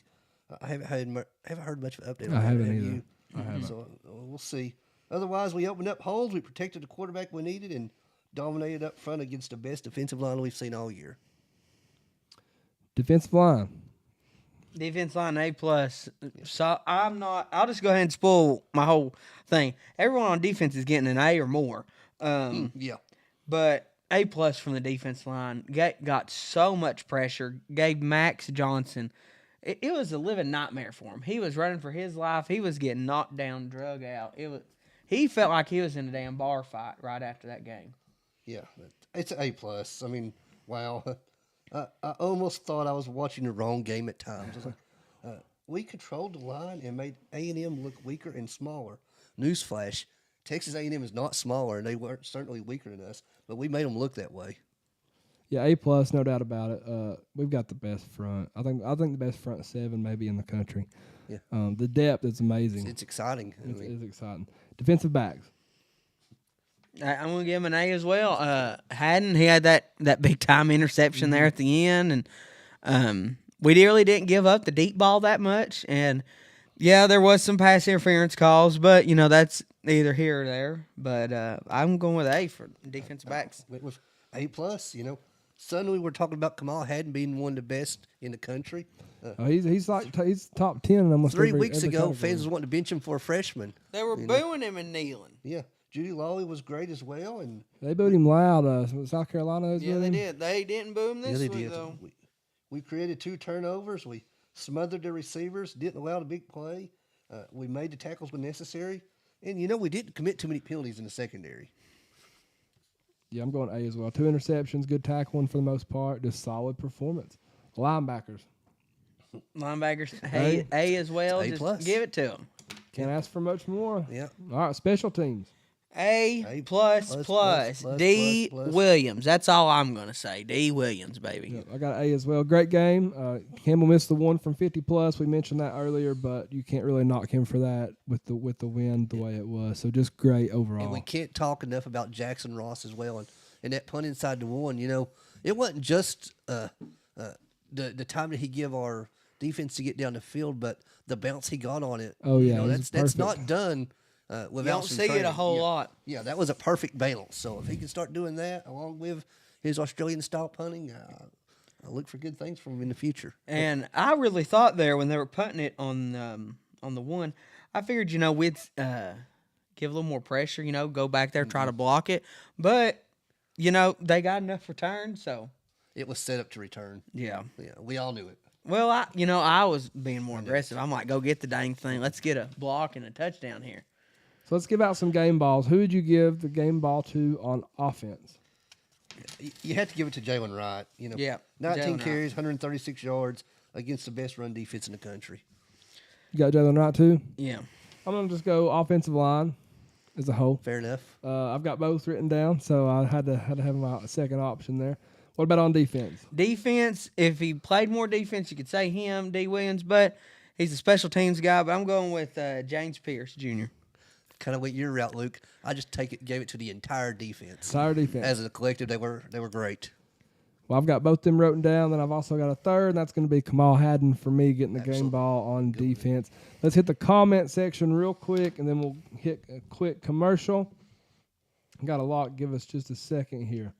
I haven't heard much of an update on that. I haven't have either. you? I haven't. So we'll see. Otherwise, we opened up holes. We protected the quarterback we needed and dominated up front against the best defensive line we've seen all year. Defensive line. Defense line A+. So I'll just go ahead and spoil my whole thing. Everyone on defense is getting an A or more. Yeah. But A+ from the defense line. Got so much pressure. Gave Max Johnson. It was a living nightmare for him. He was running for his life. He was getting knocked down, drug out. He felt like he was in a damn bar fight right after that game. Yeah, it's an A+. I mean, wow. I almost thought I was watching the wrong game at times. I was like, we controlled the line and made A&M look weaker and smaller. Newsflash, Texas A&M is not smaller, and they weren't certainly weaker than us, but we made them look that way. Yeah, A+, no doubt about it. We've got the best front. I think the best front 7 maybe in the country. Yeah. The depth is amazing. It's exciting. It is exciting. Defensive backs. I'm gonna give him an A as well. Haddon, he had that big time interception there at the end, and we really didn't give up the deep ball that much. And yeah, there was some pass interference calls, but that's either here or there. But I'm going with A for defensive backs. With A+, suddenly we're talking about Kamal Haddon being one of the best in the country. He's top 10 in almost 3 every weeks ago, category. fans was wanting to bench him for a freshman. They were booing him and kneeling. Yeah. Judy Lawley was great as well, and They booed him loud. South Carolina. Yeah, they did. They didn't boo him this they week did. though. We created 2 turnovers. We smothered the receivers, didn't allow the big play. We made the tackles when necessary, and we didn't commit too many penalties in the secondary. Yeah, I'm going A as well. 2 interceptions, good tackling for the most part. Just solid performance. Linebackers. Linebackers, A as well. A+. Just give it to them. Can't ask for much more. Yeah. All right, special teams. A++. plus, D plus. Williams. That's all I'm gonna say. D Williams, baby. Yeah, I got A as well. Great game. Campbell missed the one from 50+. We mentioned that earlier, but you can't really knock him for that with the win the way it was. So just great overall. And we can't talk enough about Jackson Ross as well. And that punt inside the 1, it wasn't just the time that he give our defense to get down the field, but the bounce he got on it. Oh, yeah, it was that's perfect. not done without You don't some see it a training. whole Yeah. lot. Yeah, that was a perfect bounce. So if he can start doing that along with his Australian style punting, I look for good things from him in the future. And I really thought there when they were punting it on the 1, I figured we'd give a little more pressure. Go back there, try to block it, but they got enough return, so It was set up to return. yeah. Yeah, we all knew it. Well, I was being more aggressive. I'm like, go get the dang thing. Let's get a block and a touchdown here. So let's give out some game balls. Who would you give the game ball to on offense? You have to give it to Jalen Wright. Yeah, 19 Jalen carries, 136 yards against the best run defense in the country. You got Jalen Wright too? Yeah. I'm going to just go offensive line as a whole. Fair enough. I've got both written down, so I had to have my second option there. What about on defense? Defense, if he played more defense, you could say him, D. Williams, but he's a special teams guy. But I'm going with James Pierce Jr. Kind of went your route, Luke. I just gave it to the entire defense. Entire defense. As a collective, they were great. Well, I've got both them written down. Then I've also got a third, and that's going to be Kamal Haddon for me getting the game ball on defense. Let's hit the comment section real quick, and then we'll hit a quick commercial. Got a lot. Give us just a second here.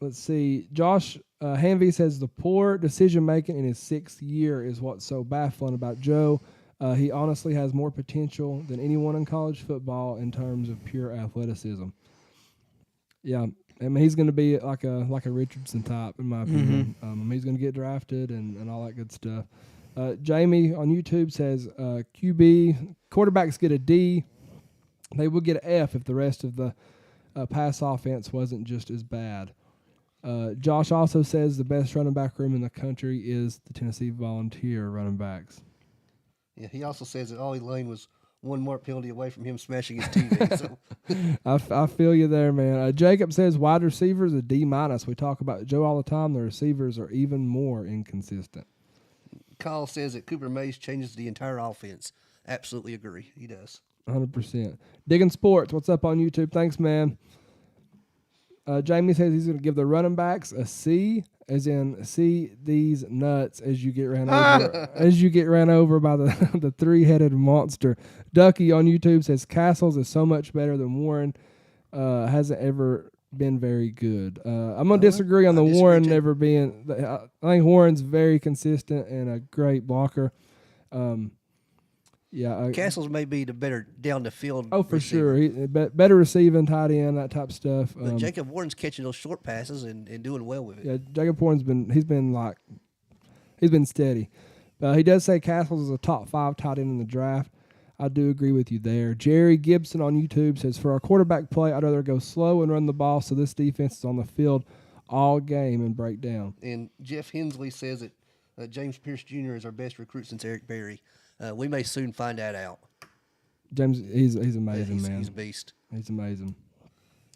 Let's see. Josh Hanvey says the poor decision-making in his 6th year is what's so baffling about Joe. He honestly has more potential than anyone in college football in terms of pure athleticism. Yeah, I mean, he's going to be like a Richardson type, in my opinion. He's going to get drafted and all that good stuff. Jamie on YouTube says QB quarterbacks get a D. They would get an F if the rest of the pass offense wasn't just as bad. Josh also says the best running back room in the country is the Tennessee Volunteer running backs. Yeah, he also says that Ollie Lane was one more penalty away from him smashing his TV. So I feel you there, man. Jacob says wide receivers a D-. We talk about Joe all the time. The receivers are even more inconsistent. Kyle says that Cooper Mays changes the entire offense. Absolutely agree. He does. 100%. Digging Sports, what's up on YouTube? Thanks, man. Jamie says he's going to give the running backs a C, as in see these nuts as you get ran over, as you get ran over by the three-headed monster. Ducky on YouTube says Castles is so much better than Warren. Hasn't ever been very good. I'm gonna disagree on the Warren never being. I think Warren's very consistent and a great blocker. Castles may be the better down the field. Oh, for receiver. sure. Better receiving, tight end, that type of stuff. But Jacob Warren's catching those short passes and doing well with it. Yeah, Jacob Warren's been steady. He does say Castles is a top 5 tight end in the draft. I do agree with you there. Jerry Gibson on YouTube says, for our quarterback play, I'd rather go slow and run the ball so this defense is on the field all game and break down. And Jeff Hensley says that James Pierce Jr. is our best recruit since Eric Berry. We may soon find that out. James, he's amazing, man. He's a beast. He's amazing.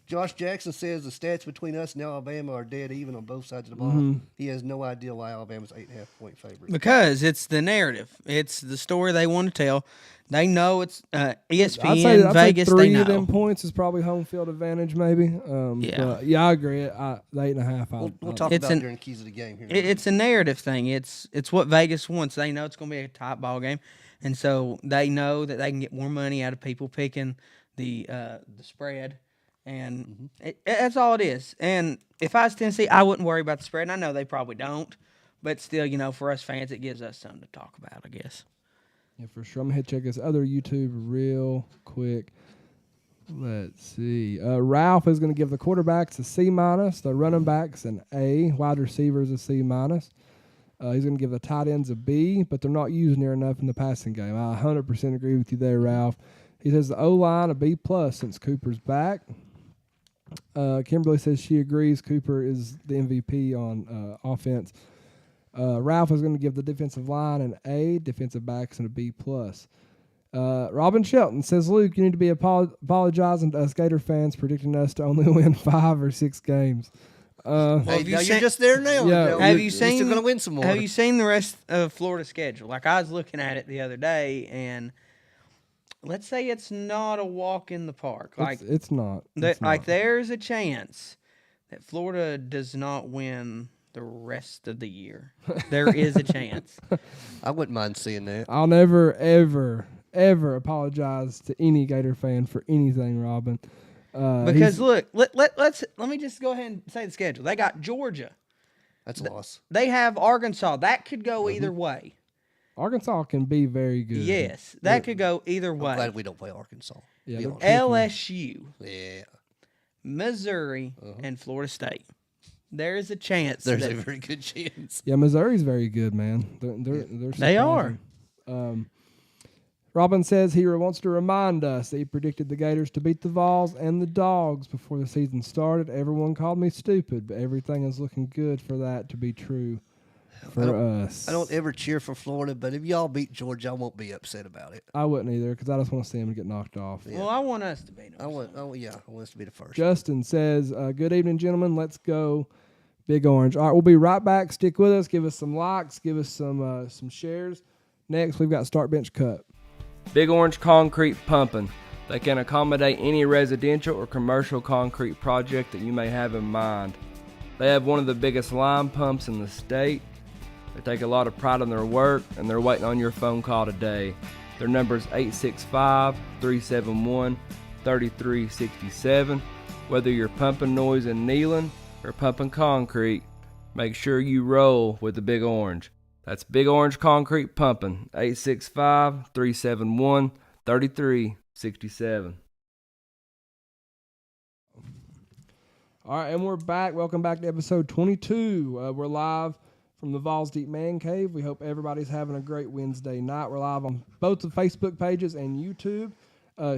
Josh Jackson says the stats between us and Alabama are dead even on both sides of the ball. Mm-hmm. He has no idea why Alabama's 8.5-point favorite. Because it's the narrative. It's the story they want to tell. They know it's ESPN, I'd Vegas, say 3 they know. of them points is probably home field advantage, maybe. I agree. The 8.5. We'll talk about it during keys of the game here. It's a narrative thing. It's what Vegas wants. They know it's going to be a tight ball game, and so they know that they can get more money out of people picking the spread, and that's all it is. And if I was Tennessee, I wouldn't worry about the spread. And I know they probably don't, but still, for us fans, it gives us something to talk about, I guess. Yeah, for sure. I'm going to check this other YouTube real quick. Let's see. Ralph is going to give the quarterbacks a C-, the running backs an A, wide receivers a C-. He's going to give the tight ends a B, but they're not used near enough in the passing game. I 100% agree with you there, Ralph. He says the O-line a B+ since Cooper's back. Kimberly says she agrees Cooper is the MVP on offense. Ralph is going to give the defensive line an A, defensive backs and a B+. Robin Shelton says, Luke, you need to be apologizing to us Gator fans predicting us to only win 5 or 6 games. You're just there now. Yeah, Have you You're seen? still going to win some more. Have you seen the rest of Florida's schedule? Like I was looking at it the other day, and let's say it's not a walk in the park. Like it's not. There's a chance that Florida does not win the rest of the year. There is a chance. I wouldn't mind seeing that. I'll never, ever, ever apologize to any Gator fan for anything, Robin. Because look, let me just go ahead and say the schedule. They got Georgia. That's a loss. They have Arkansas. That could go either way. Arkansas can be very good. Yes, that could go either way. I'm glad we don't play Arkansas. Yeah, Be honest. LSU, Yeah. Missouri, and Florida State. There is a chance. There's a very good chance. Yeah, Missouri's very good, man. They're They are. Robin says he wants to remind us that he predicted the Gators to beat the Vawls and the Dogs before the season started. Everyone called me stupid, but everything is looking good for that to be true for us. I don't ever cheer for Florida, but if y'all beat Georgia, I won't be upset about it. I wouldn't either because I just want to see them get knocked off. Yeah. Well, I want us to beat them. I want us to be the first. Justin says, good evening, gentlemen. Let's go Big Orange. All right, we'll be right back. Stick with us. Give us some likes. Give us some shares. Next, we've got Start Bench Cut. Big Orange Concrete Pumping. They can accommodate any residential or commercial concrete project that you may have in mind. They have one of the biggest line pumps in the state. They take a lot of pride in their work, and they're waiting on your phone call today. Their number is 865-371-3367. Whether you're pumping noise and kneeling or pumping concrete, make sure you roll with the Big Orange. That's Big Orange Concrete Pumping, 865-371-3367. All right, and we're back. Welcome back to episode 22. We're live from the Vawls Deep Man Cave. We hope everybody's having a great Wednesday night. We're live on both the Facebook pages and YouTube.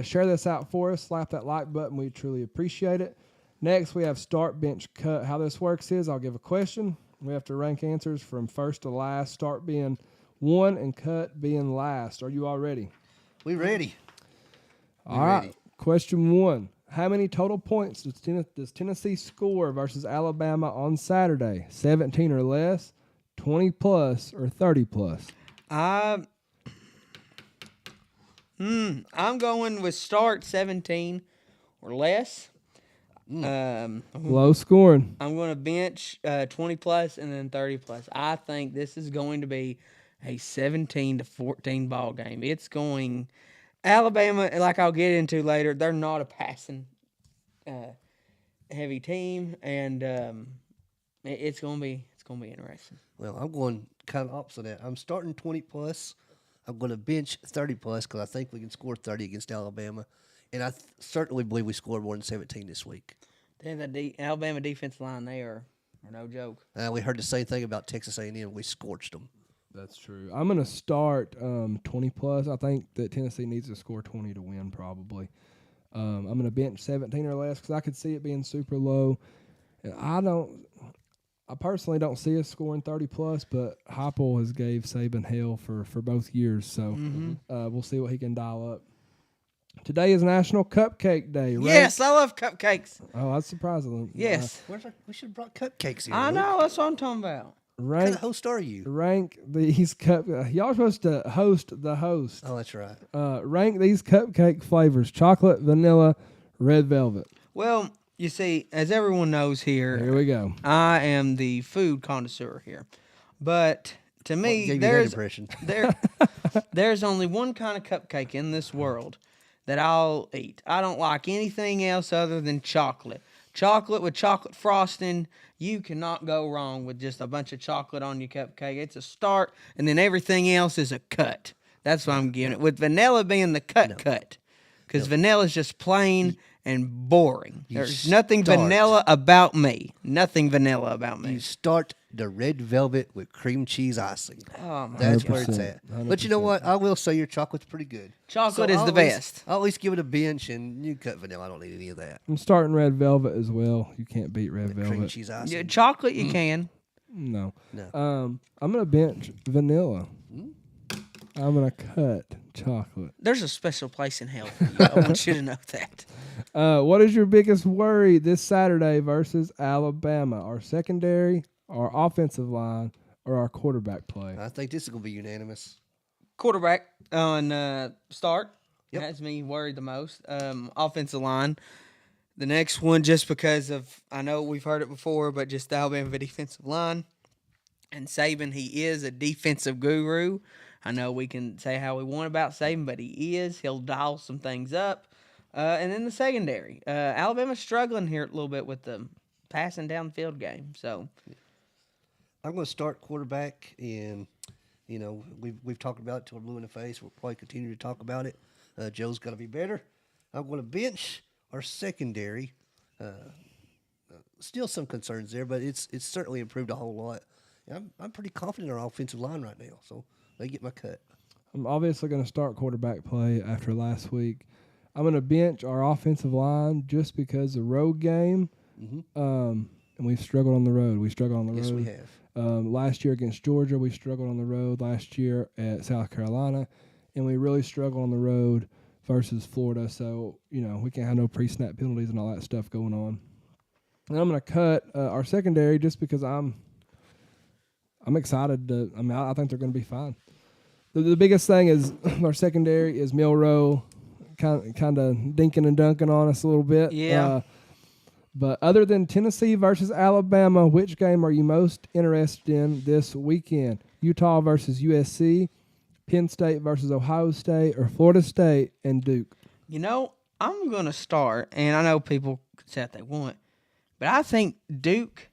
Share this out for us. Slap that like button. We truly appreciate it. Next, we have start, bench, cut. How this works is I'll give a question. We have to rank answers from first to last, start being 1 and cut being last. Are you all ready? We ready. All right. Question 1. How many total points does Tennessee score versus Alabama on Saturday? 17 or less, 20 plus, or 30 plus? I'm going with start 17 or less. Low scoring. I'm going to bench 20 plus and then 30 plus. I think this is going to be a 17-14 ball game. It's going Alabama, like I'll get into later. They're not a passing heavy team, and it's going to be interesting. Well, I'm going kind of opposite of that. I'm starting 20 plus. I'm going to bench 30 plus because I think we can score 30 against Alabama. And I certainly believe we scored more than 17 this week. Then the Alabama defensive line, they are no joke. We heard the same thing about Texas A&M. We scorched them. That's true. I'm going to start 20 plus. I think that Tennessee needs to score 20 to win probably. I'm going to bench 17 or less because I could see it being super low. And I personally don't see us scoring 30 plus, but Heupel has gave Saban hell for both years, so we'll see what he can dial up. Today is National Cupcake Day. Right? Yes, I love cupcakes. Oh, that's surprising. Yes. We should have brought cupcakes here. I Luke. know. That's what I'm talking about. What kind of host are you? Rank these y'all are supposed to host the host. Oh, that's right. Rank these cupcake flavors: chocolate, vanilla, red velvet. Well, you see, as everyone knows Here we go. I am the food connoisseur here. But to me, Gave you that impression. there's only one kind of cupcake in this world that I'll eat. I don't like anything else other than chocolate. Chocolate with chocolate frosting. You cannot go wrong with just a bunch of chocolate on your cupcake. It's a start, and then everything else is a cut. That's what I'm giving it. With vanilla being the cut. Because vanilla is just plain and boring. There's nothing vanilla about me. Nothing vanilla about me. You start the red velvet with cream cheese icing. Oh, my That's where it's at. 100%. But you know what? I will say your chocolate's pretty good. Chocolate is I'll the at least- best. I'll at least give it a bench, and you cut vanilla. I don't need any of that. I'm starting red velvet as well. You can't beat red Cream velvet. cheese icing. Yeah, chocolate you can. No. No. I'm gonna bench vanilla. I'm gonna cut chocolate. There's a special place in hell for you. I want you to know that. What is your biggest worry this Saturday versus Alabama? Our secondary, our offensive line, or our quarterback play? I think this is going to be unanimous. Quarterback on start Yep. has me worried the most. Offensive line. The next one, just because of, I know we've heard it before, but just the Alabama defensive line. And Saban, he is a defensive guru. I know we can say how we want about Saban, but he is. He'll dial some things up. And then the secondary. Alabama's struggling here a little bit with the passing downfield game. So I'm going to start quarterback, and we've talked about it till we're blue in the face. We'll probably continue to talk about it. Joe's got to be better. I'm going to bench our secondary. Still some concerns there, but it's certainly improved a whole lot. And I'm pretty confident in our offensive line right now, so they get my cut. I'm obviously going to start quarterback play after last week. I'm going to bench our offensive line just because the road game, and we've struggled on the road. We struggled on the road. Yes, we have. Last year against Georgia, we struggled on the road. Last year at South Carolina, and we really struggled on the road versus Florida. So, we can't have no pre-snap penalties and all that stuff going on. And I'm going to cut our secondary just because I'm excited to. I think they're going to be fine. The biggest thing is our secondary is Milroe, kind of dinking and dunking on us a little bit. Yeah. But other than Tennessee versus Alabama, which game are you most interested in this weekend? Utah versus USC, Penn State versus Ohio State, or Florida State and Duke? I'm going to start, and I know people can say what they want, but I think Duke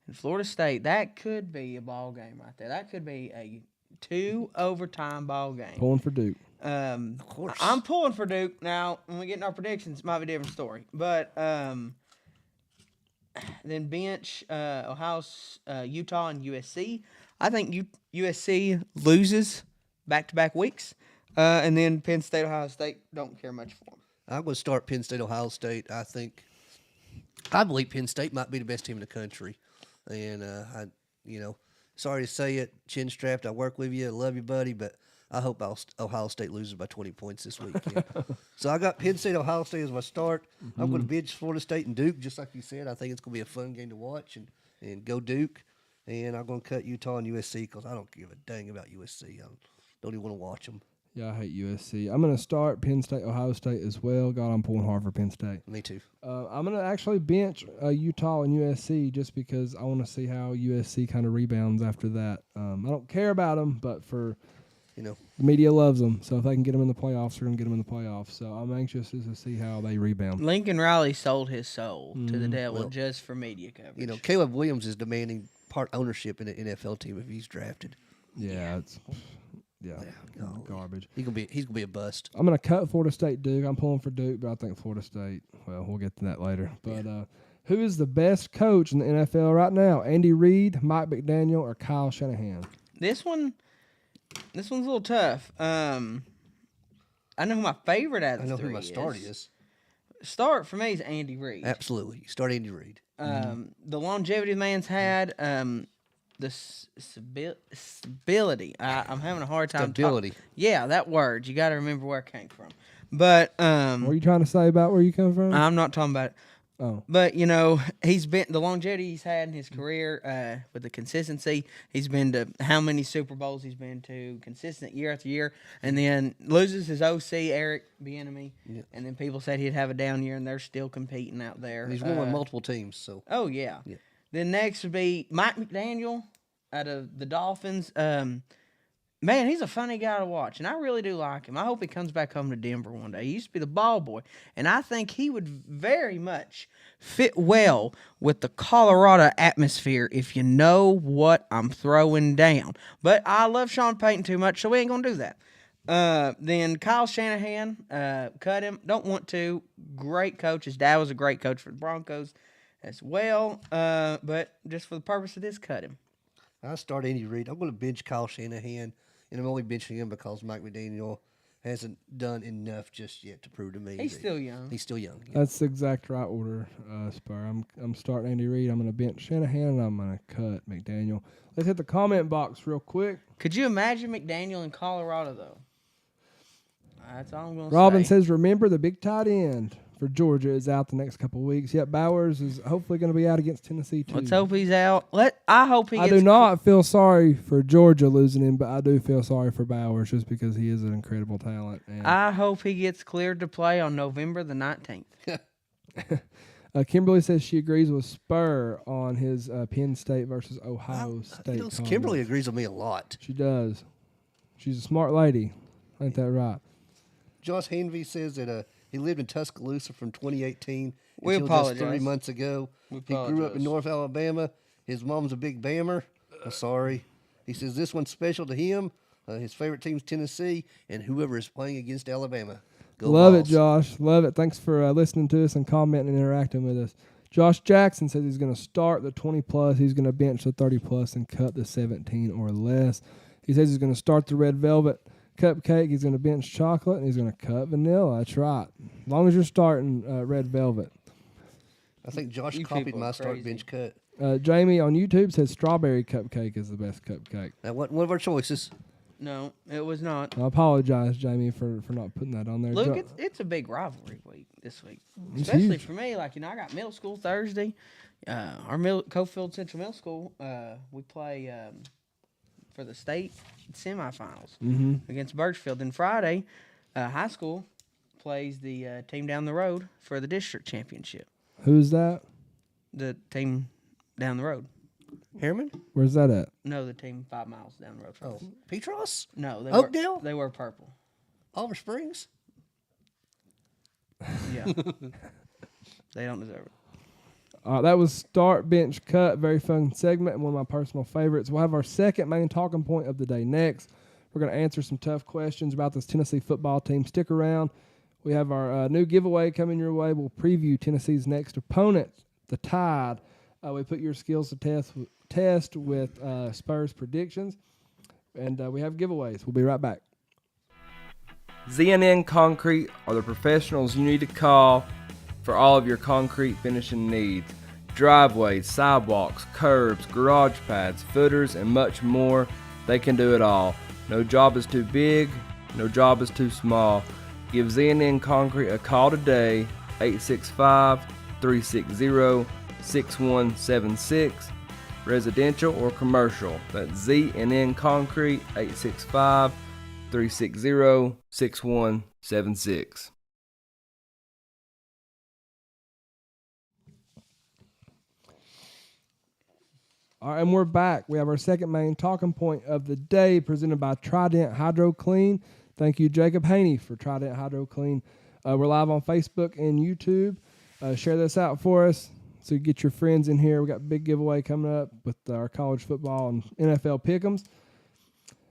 and Florida State, that could be a ball game right there. That could be a 2 overtime ball game. Pulling for Duke. Of course. I'm pulling for Duke. Now, when we get in our predictions, it might be a different story. But then bench Utah and USC. I think USC loses back-to-back weeks. And then Penn State, Ohio State, don't care much for them. I'm going to start Penn State, Ohio State. I think I believe Penn State might be the best team in the country, and sorry to say it, Chinstrapped. I work with you, I love you, buddy, but I hope Ohio State loses by 20 points this weekend. So I got Penn State, Ohio State as my start. I'm going to bench Florida State and Duke, just like you said. I think it's going to be a fun game to watch, and go Duke. And I'm going to cut Utah and USC because I don't give a dang about USC. I don't even want to watch them. Yeah, I hate USC. I'm going to start Penn State, Ohio State as well. God, I'm pulling hard for Penn State. Me too. I'm going to actually bench Utah and USC just because I want to see how USC kind of rebounds after that. I don't care about them, but the media loves them. So if they can get them in the playoffs, they're going to get them in the playoffs. So I'm anxious to see how they rebound. Lincoln Riley sold his soul to the devil just for media coverage. Caleb Williams is demanding part ownership in an NFL team if he's drafted. Yeah, it's garbage. He's gonna be a bust. I'm gonna cut Florida State Duke. I'm pulling for Duke, but I think Florida State. Well, we'll get to that later. But who is the best coach in the NFL right now? Andy Reid, Mike McDaniel, or Kyle Shanahan? This one's a little tough. I know who my favorite out of the three who my start is. Start for me is Andy Reid. Absolutely, you start Andy Reid. The longevity the man's had. The stability. I'm having a hard time. Stability. Yeah, that word. You got to remember where it came from. But what are you trying to say about where you come from? I'm not talking about it. Oh. But he's been the longevity he's had in his career with the consistency. He's been to how many Super Bowls he's been to, consistent year after year, and then loses his OC Eric Bieniemy, and then people said he'd have a down year, and they're still competing out there. And he's won with multiple teams. So. Oh yeah. Then next would be Mike McDaniel out of the Dolphins. Man, he's a funny guy to watch, and I really do like him. I hope he comes back home to Denver one day. He used to be the ball boy, and I think he would very much fit well with the Colorado atmosphere if you know what I'm throwing down. But I love Sean Payton too much, so we ain't going to do that. Then Kyle Shanahan, cut him. Don't want to. Great coach. His dad was a great coach for the Broncos as well, but just for the purpose of this, cut him. I start Andy Reid. I'm going to bench Kyle Shanahan, and I'm only benching him because Mike McDaniel hasn't done enough just yet to prove to me. He's still young. He's still young. That's the exact right order, Spur. I'm starting Andy Reid. I'm going to bench Shanahan, and I'm going to cut McDaniel. Let's hit the comment box real quick. Could you imagine McDaniel in Colorado, though? That's all I'm going to say. Robin says, remember the big tight end for Georgia is out the next couple of weeks. Yep, Bowers is hopefully going to be out against Tennessee, too. Let's hope he's out. I hope he gets... I do not feel sorry for Georgia losing him, but I do feel sorry for Bowers just because he is an incredible talent. And I hope he gets cleared to play on November the 19th. Kimberly says she agrees with Spur on his Penn State versus Ohio State. Kimberly agrees with me a lot. She does. She's a smart lady. Ain't that right? Josh Hanvey says that he lived in Tuscaloosa from 2018 we until apologize. just 3 months ago. He grew up in North Alabama. His mom's a big Bammer. I'm sorry. He says this one's special to him. His favorite team's Tennessee, and whoever is playing against Alabama. Go Love Vawls. it, Josh. Love it. Thanks for listening to us and commenting and interacting with us. Josh Jackson says he's going to start the 20-plus. He's going to bench the 30-plus and cut the 17 or less. He says he's going to start the red velvet cupcake. He's going to bench chocolate, and he's going to cut vanilla. That's right. As long as you're starting red velvet. I think Josh You copied people my are start crazy. bench cut. Jamie on YouTube says strawberry cupcake is the best cupcake. That wasn't one of our choices. No, it was not. I apologize, Jamie, for not putting that on there. Look, it's a big rivalry week this week, It's especially huge. for me. Like I got middle school Thursday. Our Cofield Central Middle School, we play for the state semifinals against Birchfield. Then Friday, high school plays the team down the road for the district championship. Who's that? The team down the road. Harriman? Where's that at? No, the team 5 miles down the road from us. Petros? No, they Oakdale? They were purple. Oliver Springs? Yeah, they don't deserve it. That was Start, Bench, Cut. Very fun segment and one of my personal favorites. We'll have our second main talking point of the day next. We're going to answer some tough questions about this Tennessee football team. Stick around. We have our new giveaway coming your way. We'll preview Tennessee's next opponent, the Tide. We put your skills to test with Spurs predictions, and we have giveaways. We'll be right back. ZNN Concrete are the professionals you need to call for all of your concrete finishing needs. Driveways, sidewalks, curbs, garage pads, footers, and much more. They can do it all. No job is too big, no job is too small. Give Z&N Concrete a call today, 865-360-6176. Residential or commercial. That's Z&N Concrete, 865-360-6176. All right, and we're back. We have our second main talking point of the day presented by Trident Hydro Clean. Thank you, Jacob Haney, for Trident Hydro Clean. We're live on Facebook and YouTube. Share this out for us so you get your friends in here. We got a big giveaway coming up with our college football and NFL pick'ems.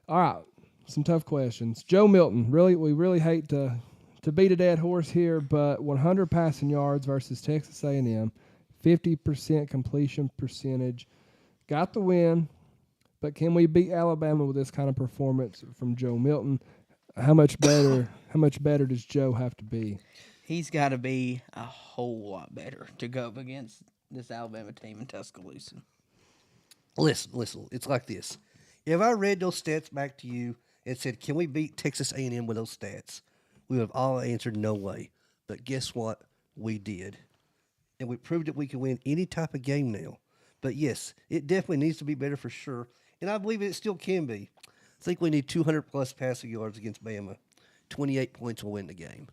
All right, some tough questions. Joe Milton, we really hate to beat a dead horse here, but 100 passing yards versus Texas A&M, 50% completion percentage. Got the win, but can we beat Alabama with this kind of performance from Joe Milton? How much better does Joe have to be? He's got to be a whole lot better to go up against this Alabama team in Tuscaloosa. Listen. It's like this. If I read those stats back to you and said, "Can we beat Texas A&M with those stats?" we would have all answered no way. But guess what? We did, and we proved that we can win any type of game now. But yes, it definitely needs to be better for sure, and I believe it still can be. I think we need 200-plus passing yards against Bama. 28 points will win the game.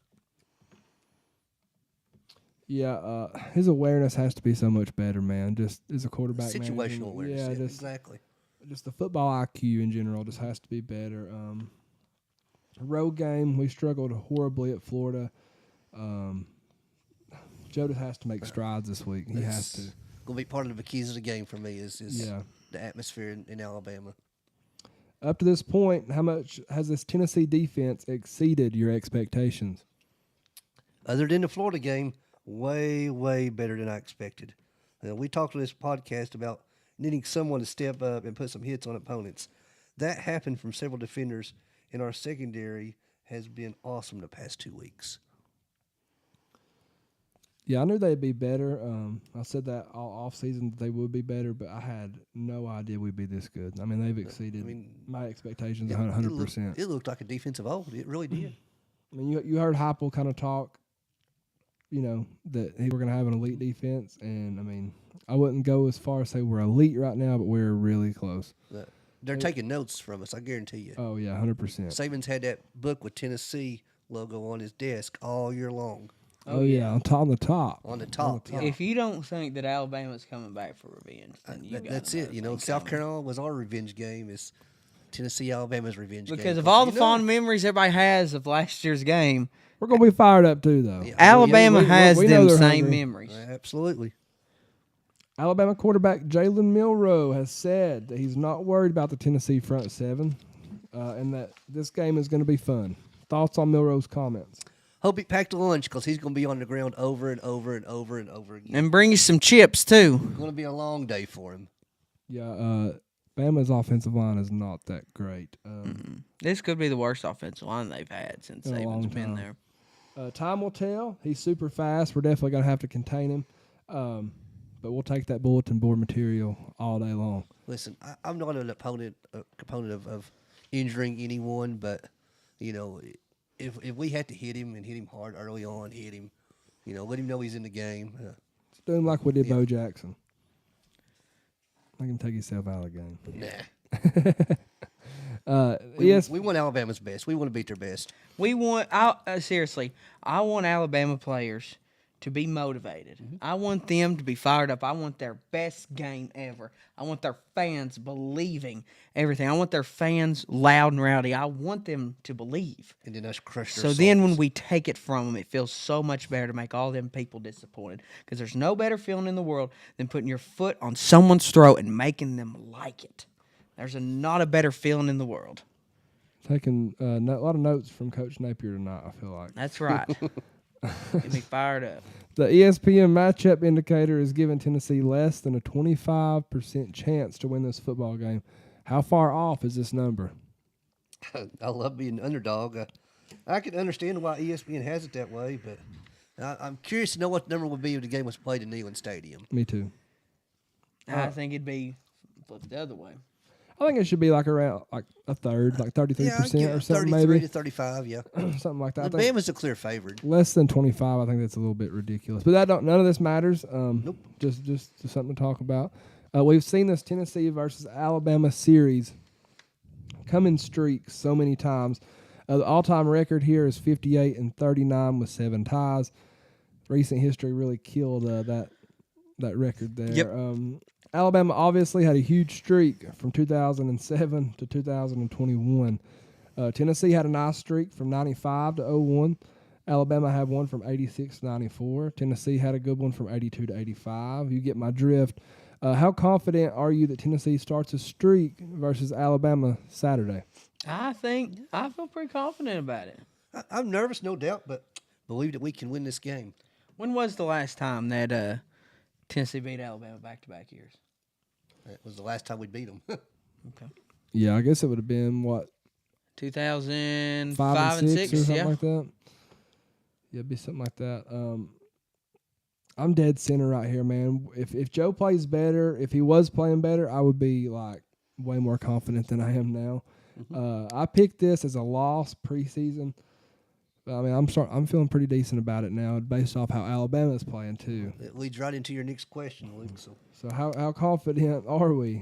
Yeah, his awareness has to be so much better, man. Just as a quarterback, Situational awareness. Yeah, exactly. Just the football IQ in general just has to be better. Road game, we struggled horribly at Florida. Joe just has to make strides this week. He has to. Going to be part of the keys of the game for me is the atmosphere in Alabama. Up to this point, how much has this Tennessee defense exceeded your expectations? Other than the Florida game, way, way better than I expected. We talked on this podcast about needing someone to step up and put some hits on opponents. That happened from several defenders, and our secondary has been awesome the past 2 weeks. Yeah, I knew they'd be better. I said that all offseason that they would be better, but I had no idea we'd be this good. I mean, they've exceeded my expectations 100%. It looked like a defensive old. It really did. I mean, you heard Heupel kind of talk, that we're going to have an elite defense. And, I mean, I wouldn't go as far as say we're elite right now, but we're really close. They're taking notes from us, I guarantee you. Oh, yeah, 100%. Saban's had that book with Tennessee logo on his desk all year long. Oh yeah, on the top. On the top. Yeah. If you don't think that Alabama's coming back for revenge, then that's it. South Carolina was our revenge game. It's Tennessee, Alabama's revenge game. Because of all the fond memories everybody has of last year's game, we're going to be fired up too, though. Yeah. Alabama has we them same hungry. Memories. Absolutely. Alabama quarterback Jalen Milroe has said that he's not worried about the Tennessee front seven and that this game is going to be fun. Thoughts on Milroe's comments? Hope he packed a lunch because he's going to be on the ground over and over and over and over again. And bring you some chips, too. It's going to be a long day for him. Yeah, Bama's offensive line is not that great. This could be the worst offensive line they've had since Saban's been there. Time will tell. He's super fast. We're definitely going to have to contain him. But we'll take that bulletin board material all day long. Listen, I'm not an opponent of injuring anyone, but, if we had to hit him and hit him hard early on, hit him, let him know he's in the game. Do him like we did Bo Jackson. Make him take himself out of the game. Nah. We want Alabama's best. We want to beat their best. We want seriously. I want Alabama players to be motivated. Mm-hmm. I want them to be fired up. I want their best game ever. I want their fans believing everything. I want their fans loud and rowdy. I want them to believe. And then us crush their souls. Then when we take it from them, it feels so much better to make all them people disappointed. Because there's no better feeling in the world than putting your foot on someone's throat and making them like it. There's not a better feeling in the world. Taking a lot of notes from Coach Napier tonight, I feel like. That's right. Get me fired up. The ESPN matchup indicator is giving Tennessee less than a 25% chance to win this football game. How far off is this number? I love being an underdog. I can understand why ESPN has it that way, but I'm curious to know what the number would be if the game was played in Neyland Stadium. Me too. I think it'd be flipped the other way. I think it should be like around like a third, like 33% or something, 33 maybe to 35, yeah. something like that. I The think Bama's a clear favorite. less than 25. I think that's a little bit ridiculous, but none of this matters. Nope. Just something to talk about. We've seen this Tennessee versus Alabama series come in streaks so many times. The all-time record here is 58-39 with 7 ties. Recent history really killed that record there. Yep. Alabama obviously had a huge streak from 2007 to 2021. Tennessee had a nice streak from 95 to 01. Alabama had one from 86 to 94. Tennessee had a good one from 82 to 85. You get my drift. How confident are you that Tennessee starts a streak versus Alabama Saturday? I feel pretty confident about it. I'm nervous, no doubt, but believe that we can win this game. When was the last time that Tennessee beat Alabama back-to-back years? That was the last time we beat them. Okay. Yeah, I guess it would have been, what, 2005 5 and 6 or something yeah. like that? Yeah, it'd be something like that. I'm dead center right here, man. If Joe plays better, if he was playing better, I would be, like, way more confident than I am now. I picked this as a loss preseason. I mean, I'm feeling pretty decent about it now, based off how Alabama's playing too. It leads right into your next question, Luke. So how confident are we?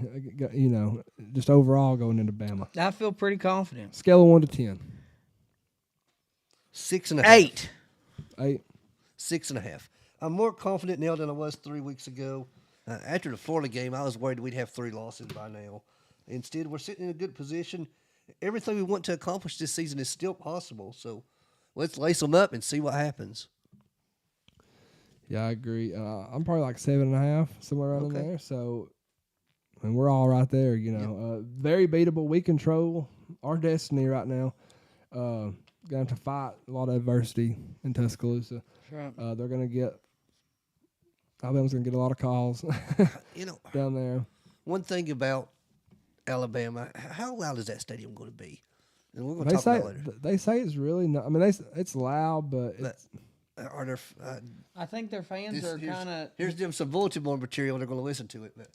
You know, just overall going into Bama. I feel pretty confident. Scale of 1 to 10. 6.5. 8. 8. 6.5. I'm more confident now than I was 3 weeks ago. After the Florida game, I was worried we'd have 3 losses by now. Instead, we're sitting in a good position. Everything we want to accomplish this season is still possible. So let's lace them up and see what happens. Yeah, I agree. I'm probably like 7.5, somewhere around in Okay. there. So, I mean, we're all right there. You know, very beatable. We control our destiny right now. Going to fight a lot of adversity in Tuscaloosa. That's right. They're going to get. Alabama's going to get a lot of calls You know, down there. one thing about Alabama, how loud is that stadium going to be? And we're going to They talk say about it later. they say it's really not. I mean, it's loud, but it's, Are there? I think their fans are kind of. Here's them some bulletin board material. They're going to listen to it, but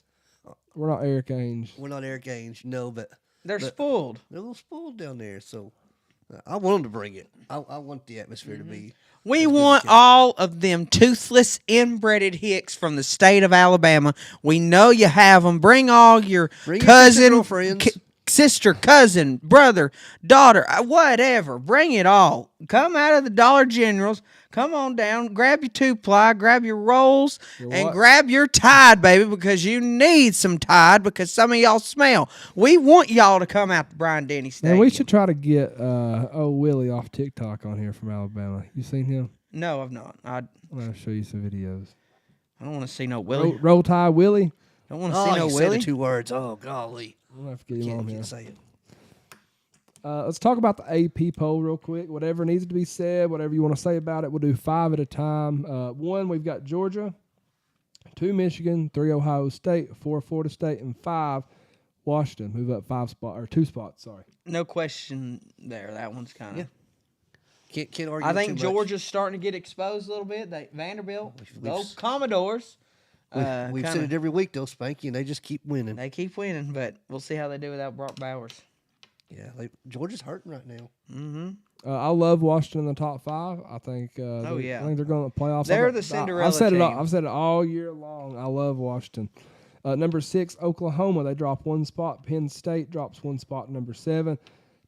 we're not Eric Ainge. we're not Eric Ainge, no. But They're spoiled. they're a little spoiled down there, so I want them to bring it. I want the atmosphere to be. We want all of them toothless, inbred hicks from the state of Alabama. We know you have them. Bring all your Bring your cousin, girlfriends. sister, cousin, brother, daughter, whatever. Bring it all. Come out of the Dollar Generals. Come on down. Grab your 2-ply, grab your rolls, and what? grab your Tide, baby, because you need some Tide because some of y'all smell. We want y'all to come out to Brian Denny Stadium. Man, we should try to get Willie off TikTok on here from Alabama. You seen him? No, I've not. I I'm gonna show you some videos. don't want to see no Willie. Roll Tide Willie. Don't want to Oh, see no you said the Willie. 2 words. Oh, golly. I'm gonna have to get him on Can't here. say it. Let's talk about the AP poll real quick. Whatever needs to be said, whatever you want to say about it, we'll do 5 at a time. 1, we've got Georgia. 2, Michigan. 3, Ohio State. 4, Florida State. And 5, Washington. Move up 2 spots. Sorry. No question there. That one's kind of. Yeah. Can't argue. I think too much. Georgia's starting to get exposed a little bit. Vanderbilt, We've go Commodores. We've kinda- said it every week, though, Spanky, and they just keep winning. They keep winning, but we'll see how they do without Brock Bowers. Yeah, Georgia's hurting right now. Mm-hmm. I love Washington in the top 5. I think. yeah. I think they're going to playoffs. They're the Cinderella I've said it. team. I've said it all year long. I love Washington. Number 6, Oklahoma. They drop 1 spot. Penn State drops 1 spot. Number 7.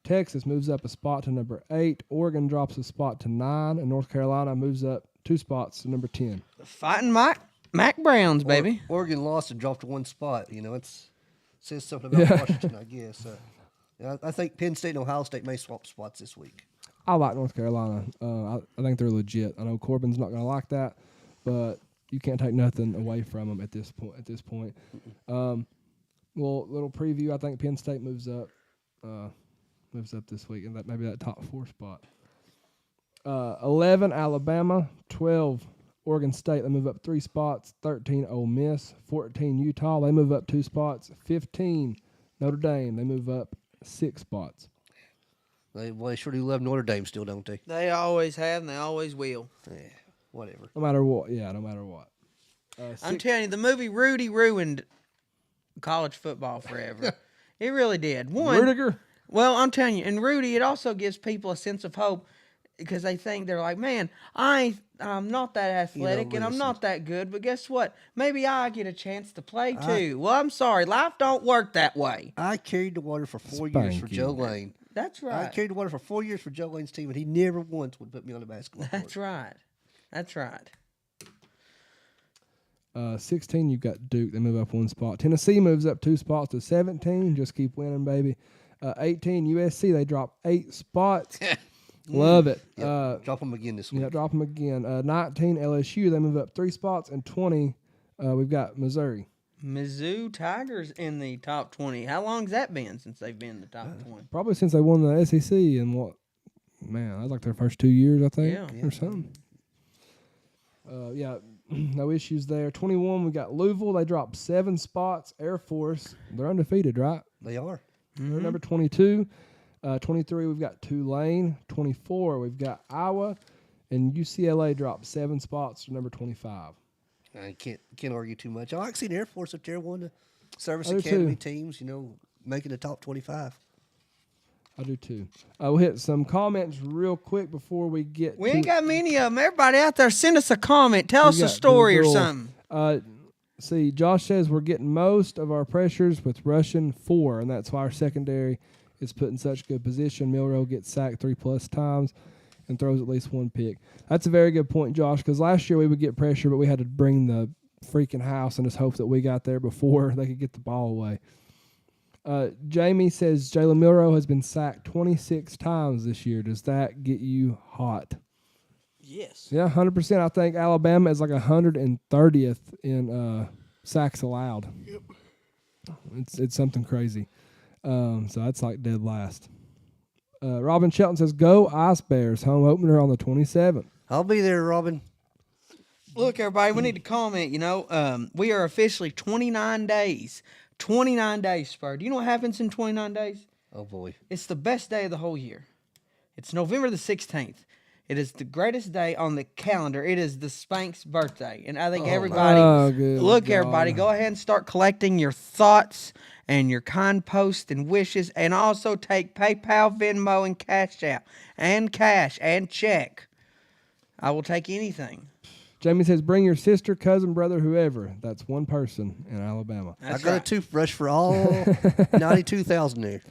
Texas moves up a spot to number 8. Oregon drops a spot to 9, and North Carolina moves up 2 spots to number 10. Fighting Mac Browns, baby. Oregon lost and dropped 1 spot. You know, says something about Washington, I guess. I think Penn State and Ohio State may swap spots this week. I like North Carolina. I think they're legit. I know Corbin's not going to like that, but you can't take nothing away from them at this point. Little preview. I think Penn State moves up this week, and maybe that top 4 spot. 11, Alabama. 12, Oregon State. They move up 3 spots. 13, Ole Miss. 14, Utah. They move up 2 spots. 15, Notre Dame. They move up 6 spots. They sure do love Notre Dame still, don't they? They always have, and they always will. Yeah. whatever. No matter what. Yeah, no matter what. I'm telling you, the movie Rudy ruined college football forever. It really did. Rudiger. Well, I'm telling you, and Rudy, it also gives people a sense of hope because they think they're like, man, I'm not that athletic and I'm not that good, but guess what? Maybe I get a chance to play too. Well, I'm sorry, life don't work that way. I carried the water for 4 years for Spanky. Joe Lane. That's right. I carried the water for 4 years for Joe Lane's team, and he never once would put me on the basketball court. That's right. That's right. 16, you've got Duke. They move up one spot. Tennessee moves up 2 spots to 17. Just keep winning, baby. 18, USC. They drop 8 spots. Love it. Yep. Drop them again this week. Yeah, drop them again. 19, LSU. They move up 3 spots. And 20, we've got Missouri. Mizzou Tigers in the top 20. How long's that been since they've been in the top 20? Probably since they won the SEC and that was like their first 2 years, I think, or something. No issues there. 21, we got Louisville. They dropped 7 spots. Air Force, they're undefeated, right? They are. They're number 22. 23, we've got Tulane. 24, we've got Iowa. And UCLA dropped 7 spots to number 25. I can't argue too much. I like seeing Air Force up there, one of the service I do academy too. teams, making the top 25. I do too. We'll hit some comments real quick before we get We ain't got many of them. Everybody out there, send us a comment. Tell us got a story or Google. something. See, Josh says we're getting most of our pressures with rushing 4, and that's why our secondary is put in such good position. Milrow gets sacked 3+ times and throws at least 1 pick. That's a very good point, Josh, because last year we would get pressure, but we had to bring the freaking house and just hope that we got there before they could get the ball away. Jamie says Jalen Milrow has been sacked 26 times this year. Does that get you hot? Yes. Yeah, 100%. I think Alabama is like 130th in sacks allowed. Yep. It's something crazy. So that's like dead last. Robin Shelton says, go Ice Bears. Home opener on the 27th. I'll be there, Robin. Look, everybody, we need to comment. We are officially 29 days. 29 days, Spur. Do you know what happens in 29 days? Oh, boy. It's the best day of the whole year. It's November the 16th. It is the greatest day on the calendar. It is the Spank's birthday. And I think everybody, everybody, go ahead and start collecting your thoughts and your kind posts and wishes. And also take PayPal, Venmo, and Cash App. And cash and check. I will take anything. Jamie says, bring your sister, cousin, brother, whoever. That's one person in Alabama. That's I got a toothbrush for all 92,000 there.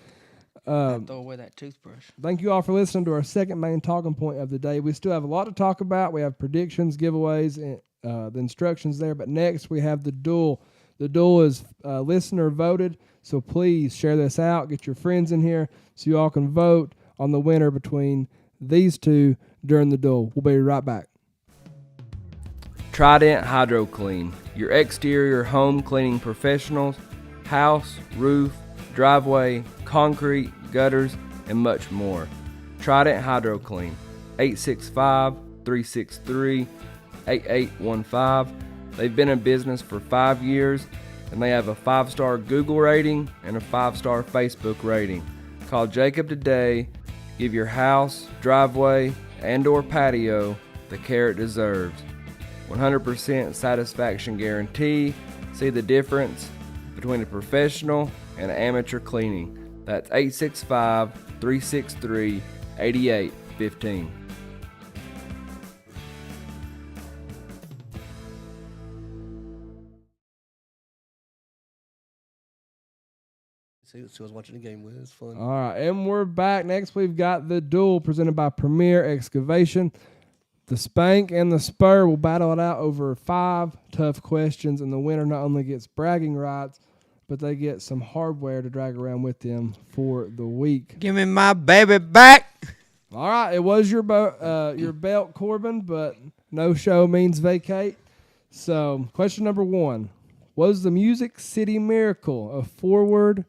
Throw away that toothbrush. Thank you all for listening to our second main talking point of the day. We still have a lot to talk about. We have predictions, giveaways, and the instructions there. But next we have the duel. The duel is listener voted, so please share this out. Get your friends in here so you all can vote on the winner between these two during the duel. We'll be right back. Trident Hydro Clean, your exterior home cleaning professionals, house, roof, driveway, concrete, gutters, and much more. Trident Hydro Clean, 865-363-8815. They've been in business for 5 years, and they have a 5-star Google rating and a 5-star Facebook rating. Call Jacob today. Give your house, driveway, and or patio the care it deserves. 100% satisfaction guarantee. See the difference between a professional and amateur cleaning. That's 865-363-8815. See, I was watching the game with. It's fun. All right, and we're back. Next, we've got the duel presented by Premier Excavation. The Spank and the Spur will battle it out over 5 tough questions, and the winner not only gets bragging rights, but they get some hardware to drag around with them for the week. Give me my baby back. All right, it was your belt, Corbin, but no show means vacate. So, question number 1. Was the Music City Miracle a forward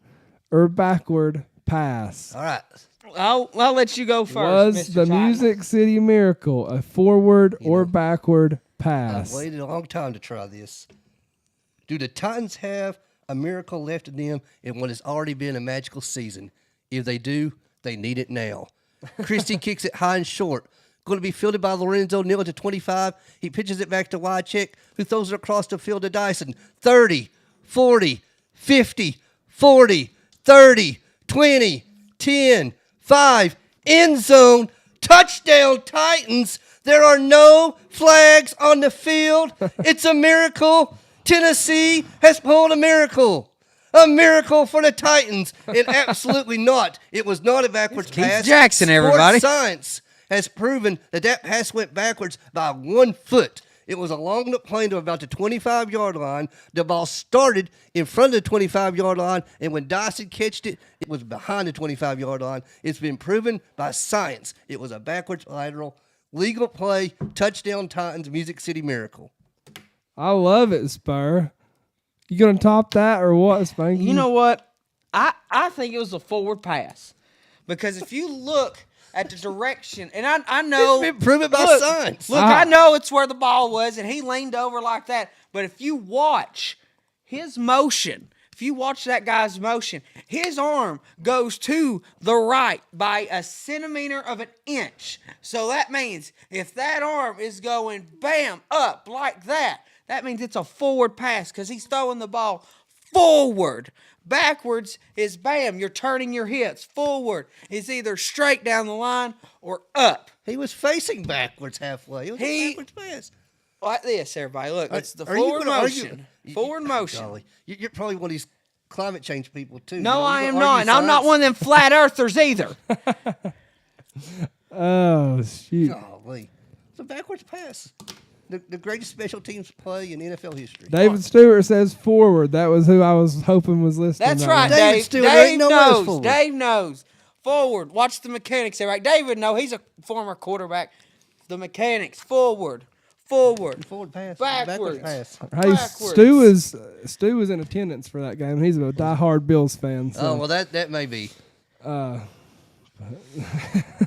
or backward pass? All right. I'll let you go first. Was Mr. the Titan. Music City Miracle a forward or backward pass? I've waited a long time to try this. Do the Titans have a miracle left in them in what has already been a magical season? If they do, they need it now. Christie kicks it high and short. Going to be fielded by Lorenzo Neal to 25. He pitches it back to Wycheck, who throws it across the field to Dyson. 30, 40, 50, 40, 30, 20, 10, 5, end zone, touchdown Titans. There are no flags on the field. It's a miracle. Tennessee has pulled a miracle. A miracle for the Titans. And absolutely not. It was not a backwards Keith pass. Jackson, everybody. Sports science has proven that pass went backwards by 1 foot. It was along the plane to about the 25-yard line. The ball started in front of the 25-yard line, and when Dyson catched it, it was behind the 25-yard line. It's been proven by science. It was a backwards lateral, legal play, touchdown Titans, Music City miracle. I love it, Spur. You gonna top that or what, Spanky? You know what? I think it was a forward pass. Because if you look at the direction, and I know. It's been proven by science. Look, I know it's where the ball was, and he leaned over like that. But if you watch his motion, if you watch that guy's motion, his arm goes to the right by a centimeter of an inch. So that means if that arm is going bam up like that, that means it's a forward pass because he's throwing the ball forward. Backwards is bam, you're turning your hips. Forward is either straight down the line or up. He was facing backwards halfway. It was a backwards pass. Like this, everybody. Look, it's the Are you forward gonna motion. Forward motion. Golly. You're probably one of these climate change people, too. No, You I am argue not. And I'm not science? one of them flat earthers either. Oh shoot! Golly. It's a backwards pass. The greatest special teams play in NFL history. David Stewart says forward. That was who I was hoping was listening. That's that right, way. David Dave. Stewart, there Dave ain't nowhere else knows. forward. Dave knows. Forward. Watch the mechanics. Right. David, no, he's a former quarterback. The mechanics. Forward. Forward. Forward pass. Backwards. Backwards pass. Hey, Backwards. Stu was in attendance for that game. He's a diehard Bills fan. So Oh, well, that may be. I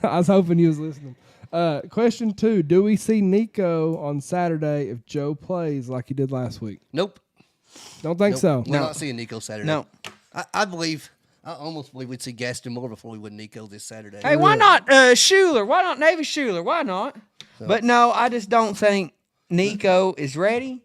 was hoping he was listening. Question 2: do we see Nico on Saturday if Joe plays like he did last week? Nope. Don't think Nope. so. We're not seeing Nico Saturday. No. I almost believe we'd see Gaston Moore before we would Nico this Saturday. Hey, why not Schuler? Why not Navy Schuler? Why not? But no, I just don't think Nico is ready.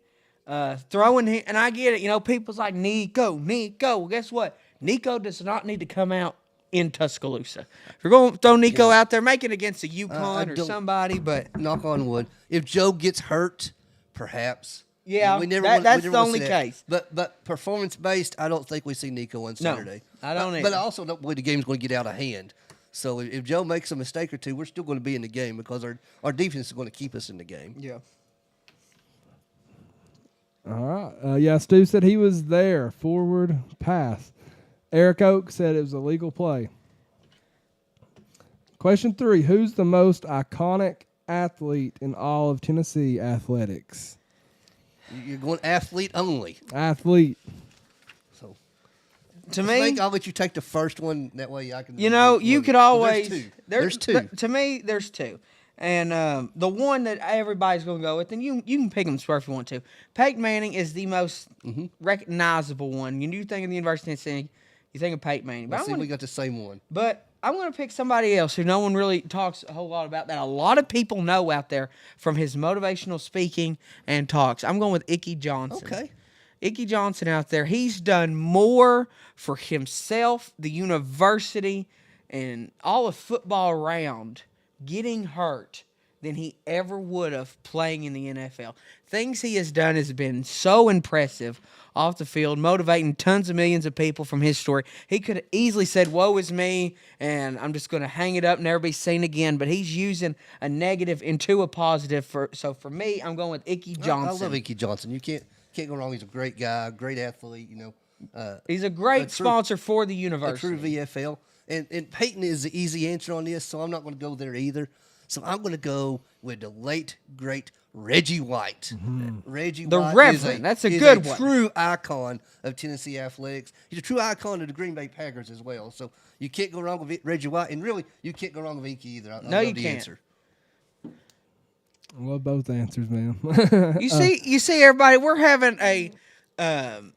Throwing him, and I get it. You know, people's like, Nico. Well, guess what? Nico does not need to come out in Tuscaloosa. If you're going to throw Nico out there, make it against a Yukon or somebody, but Knock on wood. If Joe gets hurt, perhaps. Yeah, we that's we the wanna only see that. case. But performance based, I don't think we see Nico on Saturday. I don't But either. I also don't believe the game's going to get out of hand. So if Joe makes a mistake or two, we're still going to be in the game because our defense is going to keep us in the game. yeah. All right. Yeah, Stu said he was there. Forward pass. Eric Oak said it was a legal play. Question 3: who's the most iconic athlete in all of Tennessee athletics? You're going athlete only. Athlete. So To me, I'll let you take the first one. That way I can. you know, you could always. There's two. To me, there's two. And the one that everybody's going to go with, and you can pick them, Spur, if you want to. Peyton Manning is the most recognizable one. You think of the University of Tennessee, you think of Peyton Manning. But, We got the same one. but I'm going to pick somebody else who no one really talks a whole lot about, that a lot of people know out there from his motivational speaking and talks. I'm going with Icky Johnson. Okay. Icky Johnson out there, he's done more for himself, the university, and all of football around getting hurt than he ever would have playing in the NFL. Things he has done has been so impressive off the field, motivating tons of millions of people from his story. He could have easily said, woe is me, and I'm just going to hang it up and never be seen again, but he's using a negative into a positive. So for me, I'm going with Icky Johnson. I love Icky Johnson. You can't go wrong. He's a great guy, great athlete. You know, He's a great true- sponsor for the a university. true VFL. And Peyton is the easy answer on this, so I'm not going to go there either. So I'm going to go with the late, great Reggie White. Reggie The White Reverend. That's a is good a one. true icon of Tennessee athletics. He's a true icon of the Green Bay Packers as well. So you can't go wrong with Reggie White. And really, you can't go wrong with Inky either. I No, love you the can't. Answer. I love both answers, man. You see, everybody, we're having a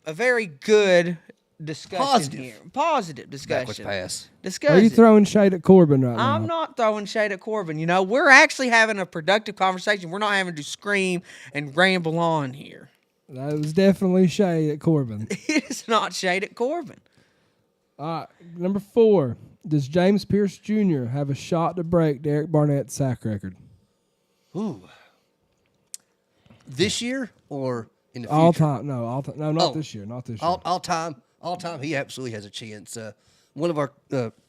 very good discussion here. Positive Backwards discussion. pass. Discussion. Are you throwing shade at Corbin right now? I'm not throwing shade at Corbin. You know, we're actually having a productive conversation. We're not having to scream and ramble on here. That was definitely shade at Corbin. It is not shade at Corbin. All right, number 4. Does James Pierce Jr. have a shot to break Derek Barnett's sack record? Ooh. This year or in the future? All time. No, all time. No, not this year. Not this year. All time. He absolutely has a chance. One of our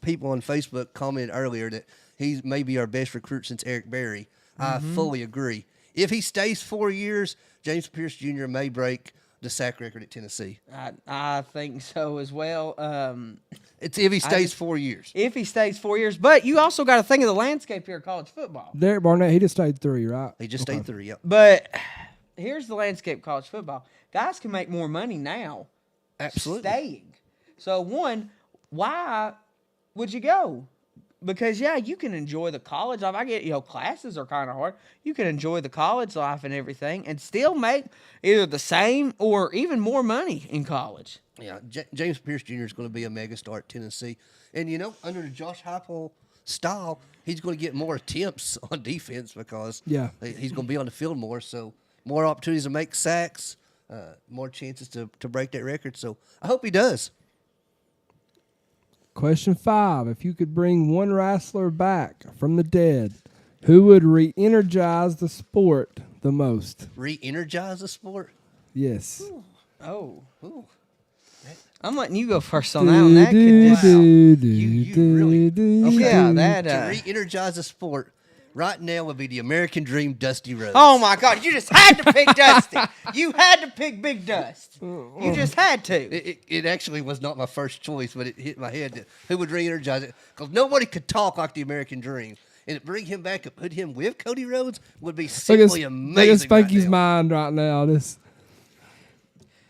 people on Facebook commented earlier that he's maybe our best recruit since Eric Berry. I fully agree. If he stays 4 years, James Pierce Jr. may break the sack record at Tennessee. I think so as well. It's if he stays 4 years. If he stays 4 years. But you also got to think of the landscape here of college football. Derek Barnett, he just stayed 3, right? He just stayed 3, yep. But here's the landscape of college football. Guys can make more money now Absolutely. staying. So, one, why would you go? Because, yeah, you can enjoy the college life. I get, classes are kind of hard. You can enjoy the college life and everything and still make either the same or even more money in college. Yeah, James Pierce Jr. is going to be a megastar at Tennessee. And, under the Josh Heupel style, he's going to get more attempts on defense because he's going to be on the field more. So, more opportunities to make sacks, more chances to break that record. So, I hope he does. Question 5. If you could bring one wrestler back from the dead, who would re-energize the sport the most? Re-energize the sport? Yes. Oh. Ooh. I'm letting you go first on that one. That could just... You really... Yeah, that... To re-energize the sport right now would be the American Dream, Dusty Rhodes. Oh, my God. You just had to pick Dusty. You had to pick Big Dust. You just had to. It actually was not my first choice, but it hit my head that who would re-energize it. Because nobody could talk like the American Dream. And to bring him back and put him with Cody Rhodes would be simply amazing. Look at Spanky's mind right now.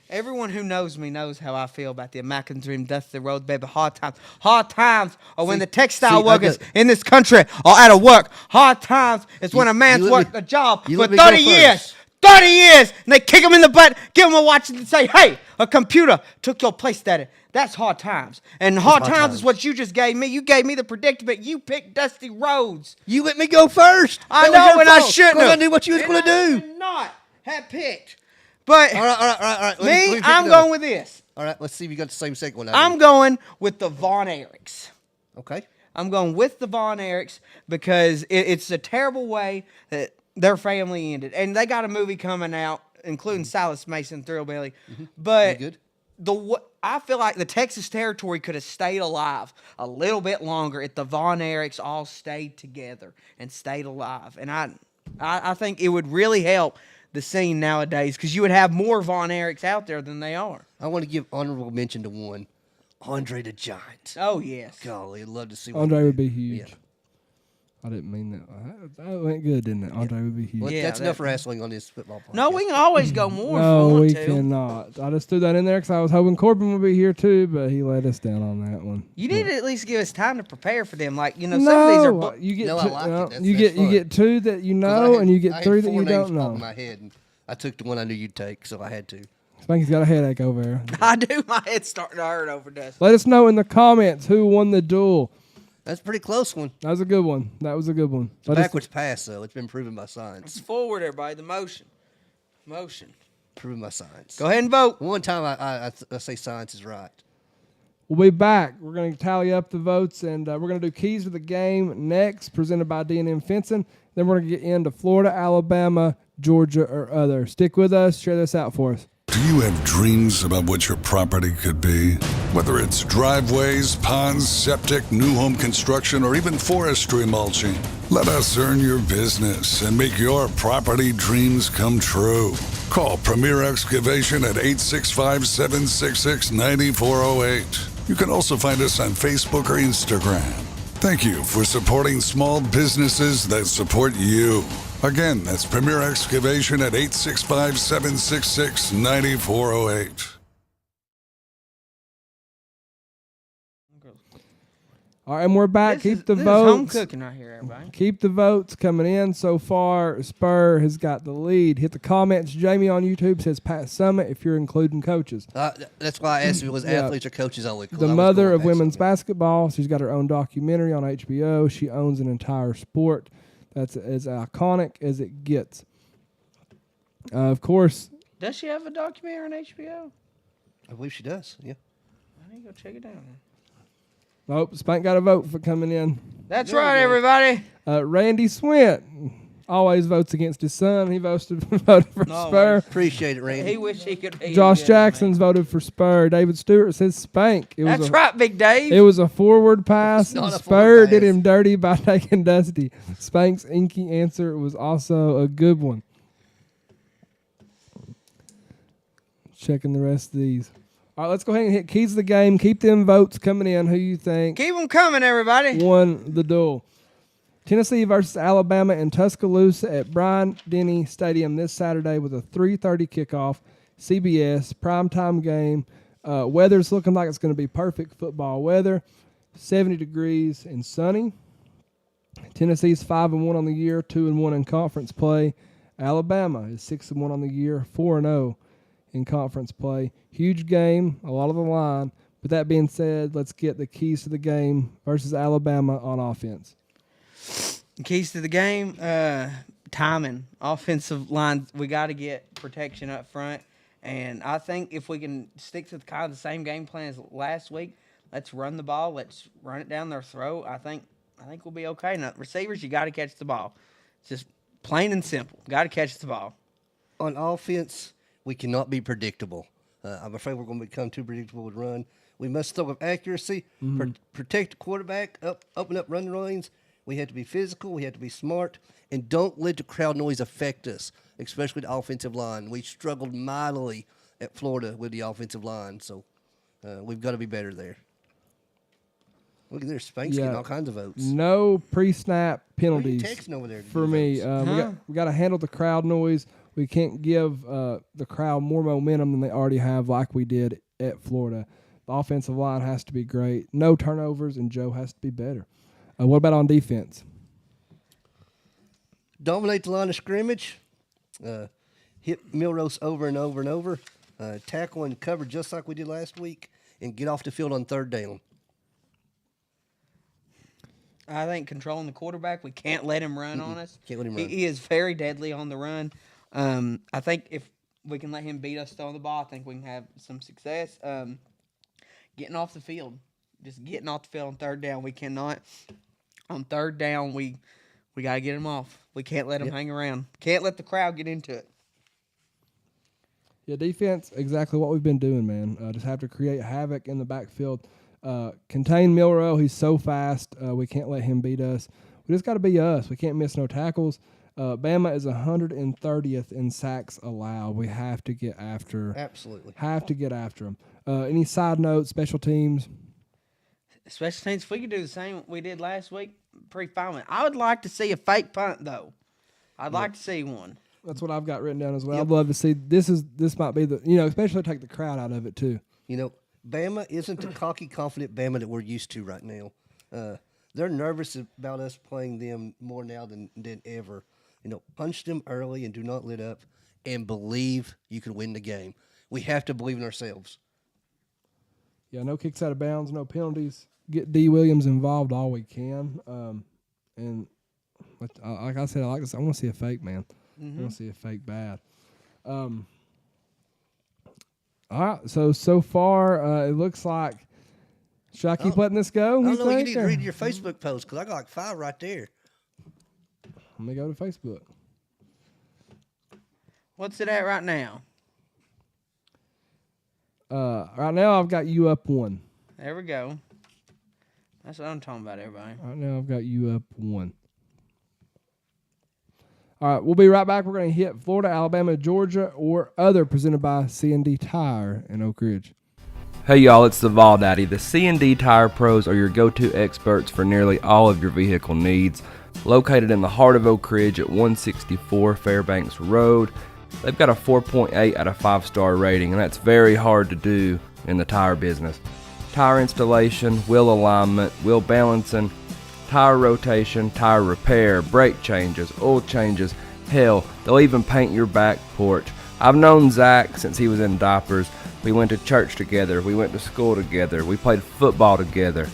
Everyone who knows me knows how I feel about the American Dream, Dusty Rhodes, baby. Hard times. Hard times are when the textile workers in this country are out of work. Hard times is when a man's worked a job for 30 years. 30 years, and they kick him in the butt, give him a watch, and say, hey, a computer took your place, Daddy. That's hard times. And hard times is what you just gave me. You gave me the predicament. You picked Dusty Rhodes. You let me go first. I know, and I shouldn't have. I knew what you was going to do. I should not have picked. But all right. I'm going with this. All right, let's see if you got the same second one. I'm going with the Von Erichs. Okay. I'm going with the Von Erichs because it's a terrible way that their family ended. And they got a movie coming out, including Silas Mason, Thrillbilly. But good. I feel like the Texas Territory could have stayed alive a little bit longer if the Von Erichs all stayed together and stayed alive. And I think it would really help the scene nowadays because you would have more Von Erichs out there than they are. I want to give honorable mention to one, Andre the Giant. Oh, yes. Golly, I'd love to see Andre would be huge. Yeah. I didn't mean that. That went good, didn't it? Andre would be huge. Well, that's enough wrestling on this football podcast. No, we can always go more No, if we we want to. cannot. I just threw that in there because I was hoping Corbin would be here too, but he let us down on that one. You need to at least give us time to prepare for them. Like, some of No, these are... you get No, I two, like it. That's you fun. get 2 that you know, and you get 3 that you don't know. In my head, and I took the one I knew you'd take, so I had to. Spanky's got a headache over there. I do. My head's starting to hurt over this. Let us know in the comments who won the duel. That's a pretty close one. That was a good one. Backwards pass, though. It's been proven by science. It's forward, everybody. The motion. Proven by science. Go ahead and vote. One time I say science is right. We'll be back. We're going to tally up the votes, and we're going to do Keys to the Game next, presented by D&M Fencing. Then we're going to get into Florida, Alabama, Georgia, or other. Stick with us. Share this out for us. Do you have dreams about what your property could be? Whether it's driveways, ponds, septic, new home construction, or even forestry mulching, let us earn your business and make your property dreams come true. Call Premier Excavation at 865-766-9408. You can also find us on Facebook or Instagram. Thank you for supporting small businesses that support you. Again, that's Premier Excavation at 865-766-9408. All right, and we're back. This Keep the is home votes. cooking right here, everybody. Keep the votes coming in. So far, Spur has got the lead. Hit the comments. Jamie on YouTube says Pat Summit if you're including coaches. That's why I asked if it was athletes or coaches only. 'Cause The I was mother going of Pat women's Summit. basketball. She's got her own documentary on HBO. She owns an entire sport. That's as iconic as it gets. Of course, Does she have a documentary on HBO? I believe she does. Yeah. I need to go check it out. nope, Spank got a vote for coming in. That's right, everybody. Randy Swint always votes against his son. He voted for Spur. Appreciate it, Randy. He wished he could. He Josh did, Jackson's voted for Spur. David Stewart says Spank. It was That's a, right, Big Dave. It was a forward pass. not a Spur forward did pass. him dirty by taking Dusty. Spank's inky answer was also a good one. Checking the rest of these. All right, let's go ahead and hit keys of the game. Keep them votes coming in. Who you think Keep them coming, everybody. won the duel? Tennessee versus Alabama in Tuscaloosa at Bryant-Denny Stadium this Saturday with a 3:30 kickoff. CBS primetime game. Weather's looking like it's going to be perfect football weather. 70 degrees and sunny. Tennessee's 5-1 on the year, 2-1 in conference play. Alabama is 6-1 on the year, 4-0 in conference play. Huge game, a lot of the line. But that being said, let's get the keys to the game versus Alabama on offense. Keys to the game, timing, offensive line. We got to get protection up front, and I think if we can stick to kind of the same game plan as last week, let's run the ball, let's run it down their throat. I think we'll be okay. Now, receivers, you got to catch the ball. It's just plain and simple. Got to catch the ball. On offense, we cannot be predictable. I'm afraid we're going to become too predictable with run. We must throw with accuracy, protect the quarterback, open up run lanes. We have to be physical. We have to be smart. And don't let the crowd noise affect us, especially the offensive line. We struggled mightily at Florida with the offensive line, so we've got to be better there. Look at there, Spank's getting all kinds of votes. No pre-snap penalties texting over there to for do me. votes? We got to handle the crowd noise. We can't give the crowd more momentum than they already have like we did at Florida. The offensive line has to be great. No turnovers, and Joe has to be better. What about on defense? Dominate the line of scrimmage. Hit Milrose over and over and over. Tackle and cover just like we did last week. And get off the field on third down. I think controlling the quarterback, we can't let him run on us. Can't let him run. He is very deadly on the run. I think if we can let him beat us throwing the ball, I think we can have some success. Getting off the field. Just getting off the field on third down. We cannot. On third down, we got to get him off. We can't let him hang around. Can't let the crowd get into it. Yeah, defense, exactly what we've been doing, man. Just have to create havoc in the backfield. Contain Milrow. He's so fast. We can't let him beat us. We just got to be us. We can't miss no tackles. Bama is 130th in sacks allowed. We have to get after. Absolutely. Have to get after them. Any side notes, special teams? Special teams, if we could do the same we did last week, pretty fine. I would like to see a fake punt, though. I'd like to see one. That's what I've got written down as well. I'd love to see. This might be the, especially take the crowd out of it too. Bama isn't the cocky, confident Bama that we're used to right now. They're nervous about us playing them more now than ever. Punch them early and do not let up, and believe you can win the game. We have to believe in ourselves. Yeah, no kicks out of bounds, no penalties. Get D. Williams involved all we can. And like I said, I like this. I want to see a fake, man. I want to see a fake bad. All right, so far it looks like. Should I keep letting this go? I don't know. You need to read your Facebook post because I got like 5 right there. Let me go to Facebook. What's it at right now? Right now I've got you up 1. There we go. That's what I'm talking about, everybody. Right now I've got you up 1. All right, we'll be right back. We're going to hit Florida, Alabama, Georgia, or other, presented by C&D Tire in Oak Ridge. Hey y'all, it's the Vawl Daddy. The C&D Tire Pros are your go-to experts for nearly all of your vehicle needs. Located in the heart of Oak Ridge at 164 Fairbanks Road, they've got a 4.8 out of 5-star rating, and that's very hard to do in the tire business. tire installation, wheel alignment, wheel balancing, tire rotation, tire repair, brake changes, oil changes. Hell, they'll even paint your back porch. I've known Zach since he was in diapers. We went to church together. We went to school together. We played football together.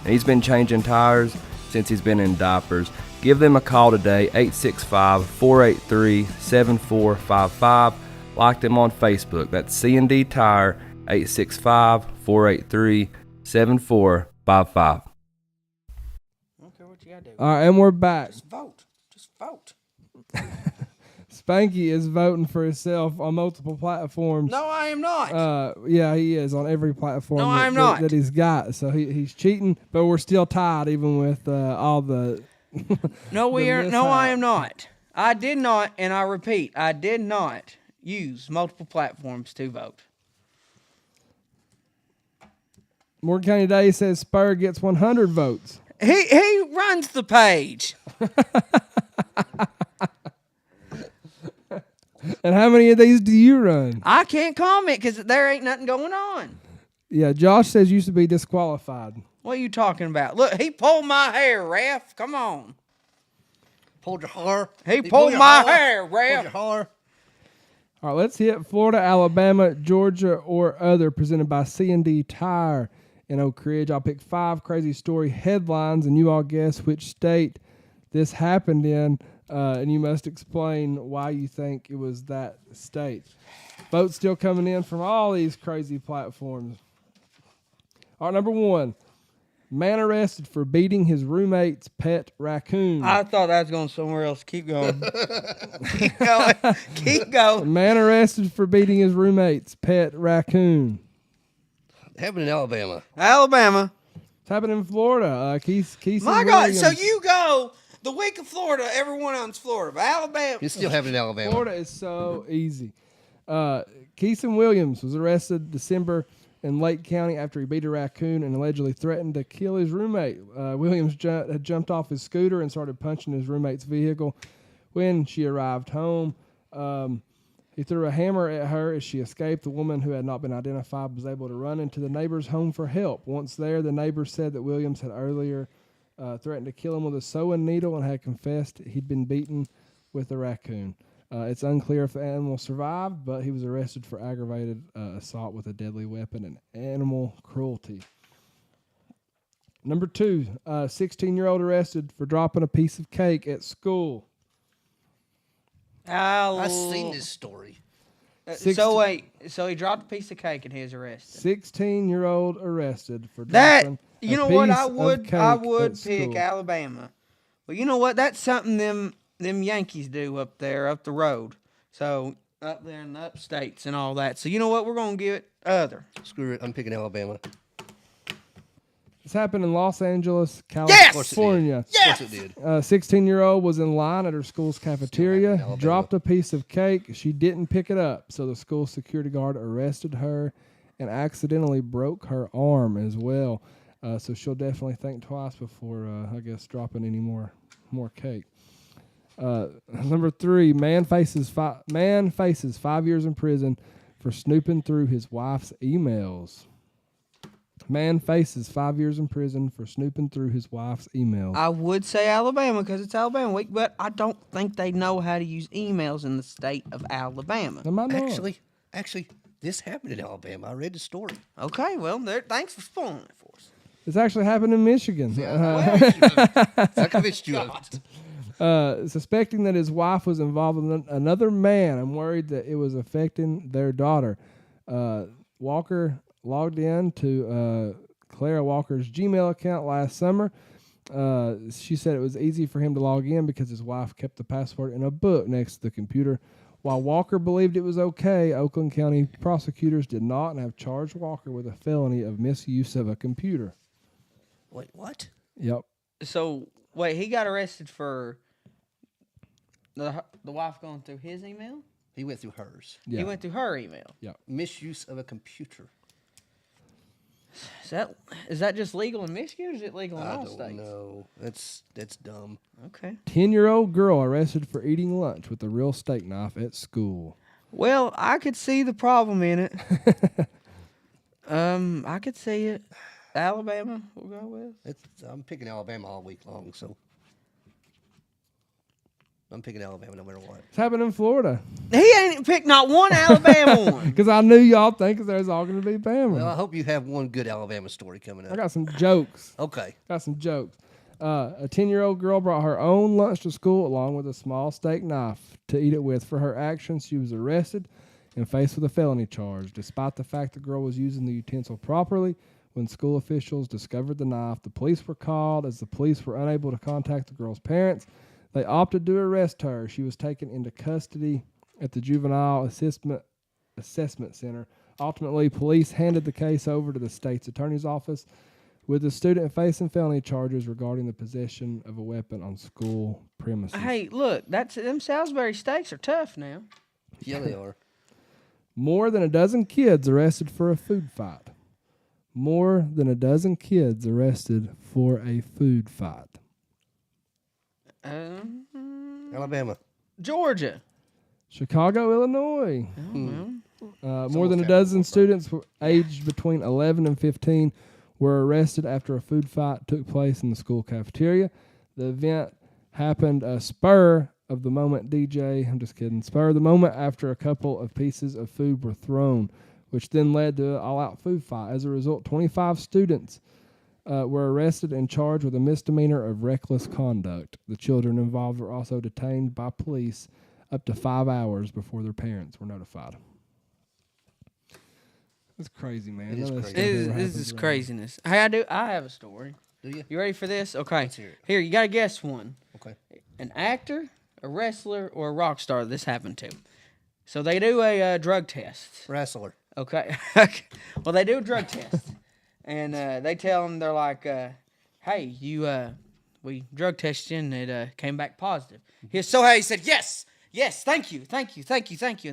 And he's been changing tires since he's been in diapers. Give them a call today, 865-483-7455. Like them on Facebook. That's C&D Tire, 865-483-7455. I don't care what you gotta do. All right, and we're back. Just vote. Just vote. Spanky is voting for himself on multiple platforms. No, I am not. Yeah, he is on every platform No, I'm not. that he's got. So he's cheating, but we're still tied even with all the. No, we the are. No, I mishap. am not. I did not, and I repeat, I did not use multiple platforms to vote. Morgan County Today says Spur gets 100 votes. He runs the page. And how many of these do you run? I can't comment because there ain't nothing going on. Yeah, Josh says used to be disqualified. What are you talking about? Look, he pulled my hair, Ref. Come on. Pulled your hair. He pulled my hair, Pulled Ref. your hair. All right, let's hit Florida, Alabama, Georgia, or other, presented by C&D Tire in Oak Ridge. I'll pick 5 crazy story headlines, and you all guess which state this happened in, and you must explain why you think it was that state. Votes still coming in from all these crazy platforms. All right, number 1. Man arrested for beating his roommate's pet raccoon. I thought that was going somewhere else. Keep going. Keep going. Keep going. Man arrested for beating his roommate's pet raccoon. Happened in Alabama. Alabama. It's happened in Florida. Keith My God. Williams. So you go the week of Florida, every one of them's Florida. But Alabama. It's still happening in Alabama. Florida is so easy. Keeson Williams was arrested December in Lake County after he beat a raccoon and allegedly threatened to kill his roommate. Williams had jumped off his scooter and started punching his roommate's vehicle when she arrived home. He threw a hammer at her as she escaped. The woman, who had not been identified, was able to run into the neighbor's home for help. Once there, the neighbor said that Williams had earlier threatened to kill him with a sewing needle and had confessed he'd been beaten with a raccoon. It's unclear if the animal survived, but he was arrested for aggravated assault with a deadly weapon and animal cruelty. Number 2, 16-year-old arrested for dropping a piece of cake at school. I've seen this story. So wait, so he dropped a piece of cake and he was arrested. 16-year-old arrested for That dropping you a know what piece I of would cake I would at pick school. Alabama. But you know what? That's something them Yankees do up there up the road. So up there in the upstates and all that. So you know what? We're gonna give it other. Screw it. I'm picking Alabama. This happened in Los Angeles, Yes! California. Of course it did. 16-year-old was in line at her school's cafeteria, Alabama. dropped a piece of cake. She didn't pick it up, so the school security guard arrested her and accidentally broke her arm as well. So she'll definitely think twice before, I guess, dropping any more cake. Number 3, man faces 5 years in prison for snooping through his wife's emails. Man faces 5 years in prison for snooping through his wife's emails. I would say Alabama because it's Alabama week, but I don't think they know how to use emails in the state of Alabama. Am I not? Actually, this happened in Alabama. I read the story. Okay, well, thanks for spoiling it for us. It's actually happened in Michigan. I convinced you of it. Suspecting that his wife was involved with another man and worried that it was affecting their daughter. Walker logged in to Clara Walker's Gmail account last summer. She said it was easy for him to log in because his wife kept the password in a book next to the computer. While Walker believed it was okay, Oakland County prosecutors did not and have charged Walker with a felony of misuse of a computer. Wait, what? Yep. So, wait, he got arrested for the wife going through his email? He went through hers. Yeah. He went through her email. Misuse of a computer. Is that just legal in Michigan or is it legal in I all don't states? know. That's dumb. Okay. 10-year-old girl arrested for eating lunch with a real steak knife at school. Well, I could see the problem in it. I could see it. Alabama, we'll go with. I'm picking Alabama all week long, so I'm picking Alabama no matter what. It's happening in Florida. He ain't picked not one Alabama one. Because I knew y'all think there's all going to be Bama. Well, I hope you have one good Alabama story coming up. I got some jokes. Okay. Got some jokes. A 10-year-old girl brought her own lunch to school along with a small steak knife to eat it with. For her actions, she was arrested and faced with a felony charge. Despite the fact the girl was using the utensil properly, when school officials discovered the knife, the police were called. As the police were unable to contact the girl's parents, they opted to arrest her. She was taken into custody at the Juvenile Assessment Center. Ultimately, police handed the case over to the state's attorney's office, with the student facing felony charges regarding the possession of a weapon on school premises. Hey, look, them Salisbury steaks are tough now. Yeah, they are. More than a dozen kids arrested for a food fight. More than a dozen kids arrested for a food fight. Alabama. Georgia. Chicago, Illinois. More than a dozen students aged between 11 and 15 were arrested after a food fight took place in the school cafeteria. The event happened spur of the moment spur of the moment after a couple of pieces of food were thrown, which then led to an all-out food fight. As a result, 25 students were arrested and charged with a misdemeanor of reckless conduct. The children involved were also detained by police up to 5 hours before their parents were notified. That's crazy, man. It is crazy. This is craziness. Hey, I have a story. Do you? You ready for this? Okay. Let's hear it. Here, you got to guess one. Okay. An actor, a wrestler, or a rock star this happened to. So they do a drug test. Wrestler. Okay. Well, they do a drug test. And they tell them, they're like, hey, we drug tested you and it came back positive. He said, yes, thank you. And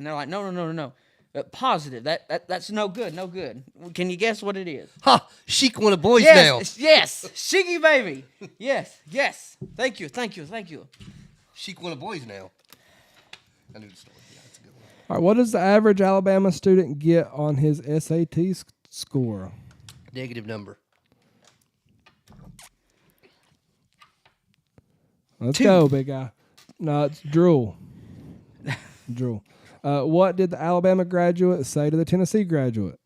they're like, no. Positive. That's no good. Can you guess what it is? Ha! Chic one of boys now. Yes. Shiggy baby. Yes. Thank you. Chic one of boys now. I knew the story. Yeah, that's a good one. All right, what does the average Alabama student get on his SAT score? Negative number. Let's go, big guy. No, it's drool. Drool. What did the Alabama graduate say to the Tennessee graduate?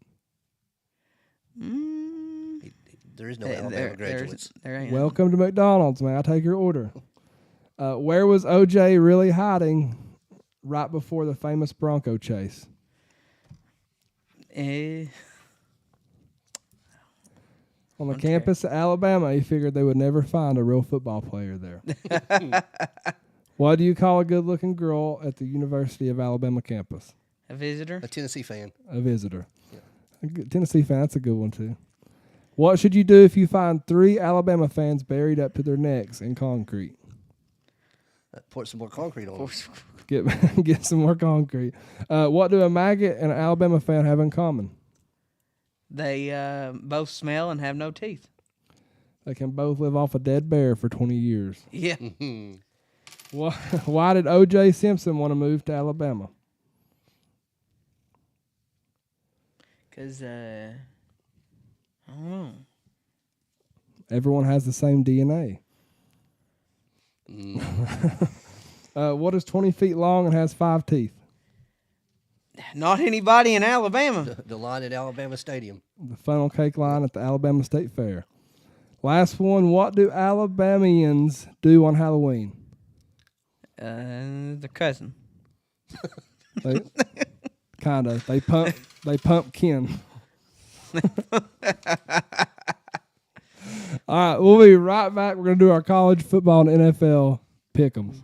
There is no Alabama graduates. There ain't. Welcome to McDonald's, man. I take your order. Where was OJ really hiding right before the famous Bronco chase? On the campus of Alabama, he figured they would never find a real football player there. What do you call a good-looking girl at the University of Alabama campus? A visitor? A Tennessee fan. A visitor. Yeah. A good Tennessee fan, that's a good one, too. What should you do if you find 3 Alabama fans buried up to their necks in concrete? Pour some more concrete on Get get some more concrete. What do a maggot and an Alabama fan have in common? They both smell and have no teeth. They can both live off a dead bear for 20 years. Yeah. Why did O.J. Simpson want to move to Alabama? Because, I don't know. Everyone has the same DNA. What is 20 feet long and has 5 teeth? Not anybody in Alabama. the line at Alabama Stadium. The funnel cake line at the Alabama State Fair. Last one. What do Alabamians do on Halloween? The cousin. Kind of. They pump Ken. All right, we'll be right back. We're going to do our college football and NFL pick'ems.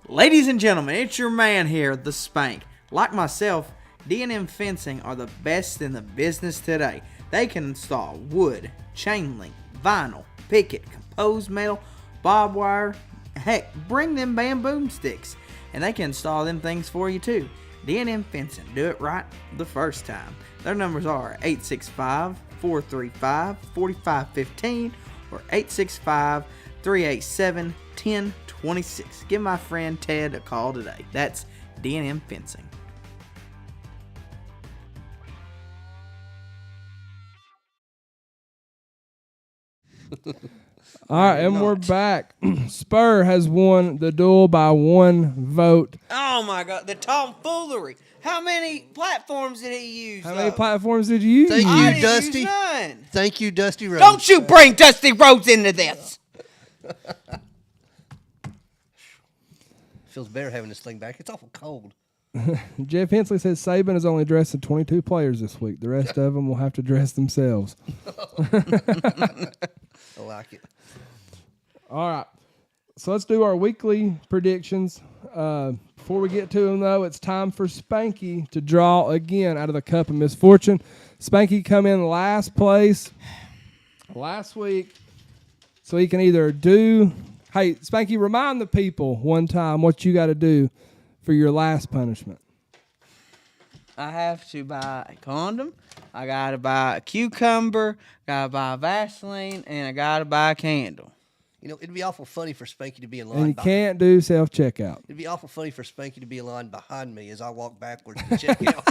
Ladies and gentlemen, it's your man here, the Spank. Like myself, D&M Fencing are the best in the business today. They can install wood, chain link, vinyl, picket, composed metal, barbed wire, heck, bring them bamboo sticks, and they can install them things for you too. D&M Fencing, do it right the first time. Their numbers are 865-435-4515 or 865-387-1026. Give my friend Ted a call today. That's D&M Fencing. All right, and we're back. Spur has won the duel by 1 vote. Oh my God, the tomfoolery! How many platforms did he use? How many platforms did you use? Thank I you, didn't Dusty. use none. Thank you, Dusty Rhodes. Don't you bring Dusty Rhodes into this. Feels better having this thing back. It's awful cold. Jeff Hensley says Saban has only dressed 22 players this week. The rest of them will have to dress themselves. I like it. All right. So let's do our weekly predictions. Before we get to them, though, it's time for Spanky to draw again out of the Cup of Misfortune. Spanky come in last place last week, so he can either do... Hey, Spanky, remind the people one time what you got to do for your last punishment. I have to buy a condom. I got to buy a cucumber. Got to buy Vaseline, and I got to buy a candle. You know, it'd be awful funny for Spanky to be in line. And you can't do self-checkout. It'd be awful funny for Spanky to be in line behind me as I walk backwards to check out.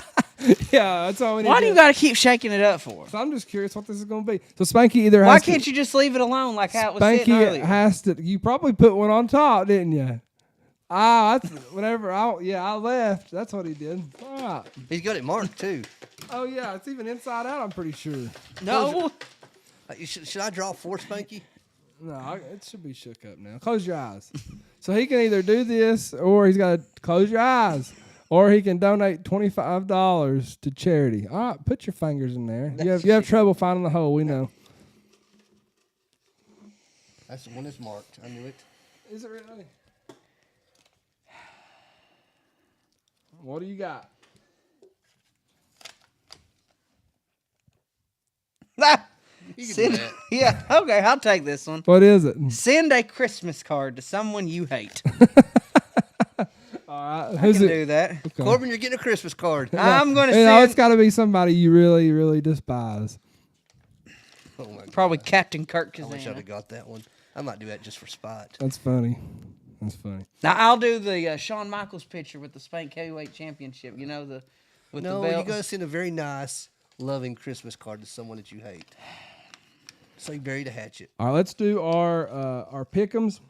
Yeah, that's all we need. Why do you got to keep shaking it up for? So I'm just curious what this is going to be. So Spanky either Why has can't to, you just leave it alone like how it was sitting Spanky earlier? has to. You probably put one on top, didn't you? That's whenever I left. That's what he did. All right. He's got it marked, too. Oh yeah, it's even inside out. I'm pretty sure. No. Should I draw 4, Spanky? No, it should be shook up now. Close your eyes. So he can either do this, or he's got to close your eyes, or he can donate $25 to charity. All right, put your fingers in there. You have trouble finding the hole. We know. That's the one that's marked. I knew it. Is it really? What do you got? Send, yeah, okay, I'll take this one. What is it? Send a Christmas card to someone you hate. All right, I who's can it? do that. Okay. Corbin, you're getting a Christmas card. I'm going to You know, it's send got to be somebody you really, really despise. Oh, my God. probably Captain Kirk I wish I'd Kazan. have got that one. I might do that just for spite. That's funny. That's funny. Now, I'll do the Shawn Michaels picture with the Spank Heavyweight Championship. You know, with No, the you belt. got to send a very nice, loving Christmas card to someone that you hate. Say bury the hatchet. All right, let's do our pick'ems.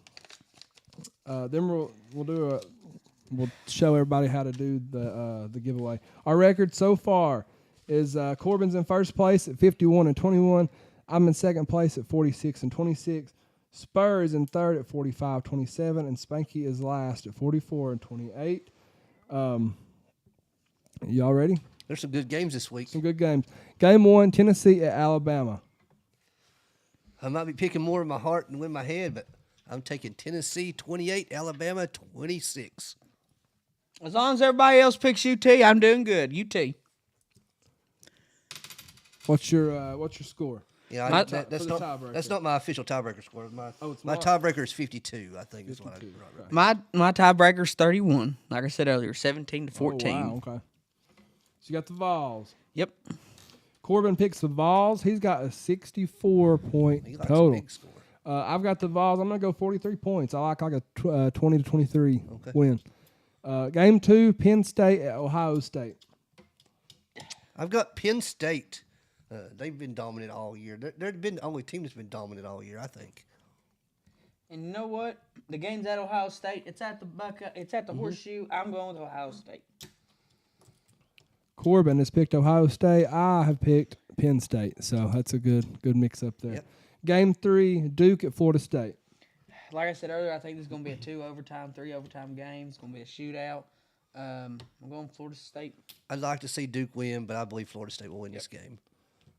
Then we'll show everybody how to do the giveaway. Our record so far is Corbin's in first place at 51-21. I'm in second place at 46-26. Spur is in third at 45-27, and Spanky is last at 44-28. Y'all ready? There's some good games this week. Some good games. Game 1, Tennessee at Alabama. I might be picking more in my heart than with my head, but I'm taking Tennessee 28, Alabama 26. As long as everybody else picks UT, I'm doing good. UT. What's your score? Yeah, My- that's for the not tiebreaker. that's not my official tiebreaker score. My it's my not? tiebreaker is 52. I think is what I 52, right. My tiebreaker's 31. Like I said earlier, 17-14. Oh, wow, okay. So you got the Vawls. Yep. Corbin picks the Vawls. He's got a 64-point He likes total. a big score. I've got the Vawls. I'm going to go 43 points. I like a 20-23 win. Game 2, Penn State at Ohio State. I've got Penn State. They've been dominant all year. They've been the only team that's been dominant all year, I think. And you know what? The game's at Ohio State. It's at the Mm-hmm. Horseshoe. I'm going with Ohio State. Corbin has picked Ohio State. I have picked Penn State. So that's a good mix up there. Yep. Game 3, Duke at Florida State. Like I said earlier, I think this is going to be a 2 overtime, 3 overtime game. It's going to be a shootout. I'm going Florida State. I'd like to see Duke win, but I believe Florida State will win this game.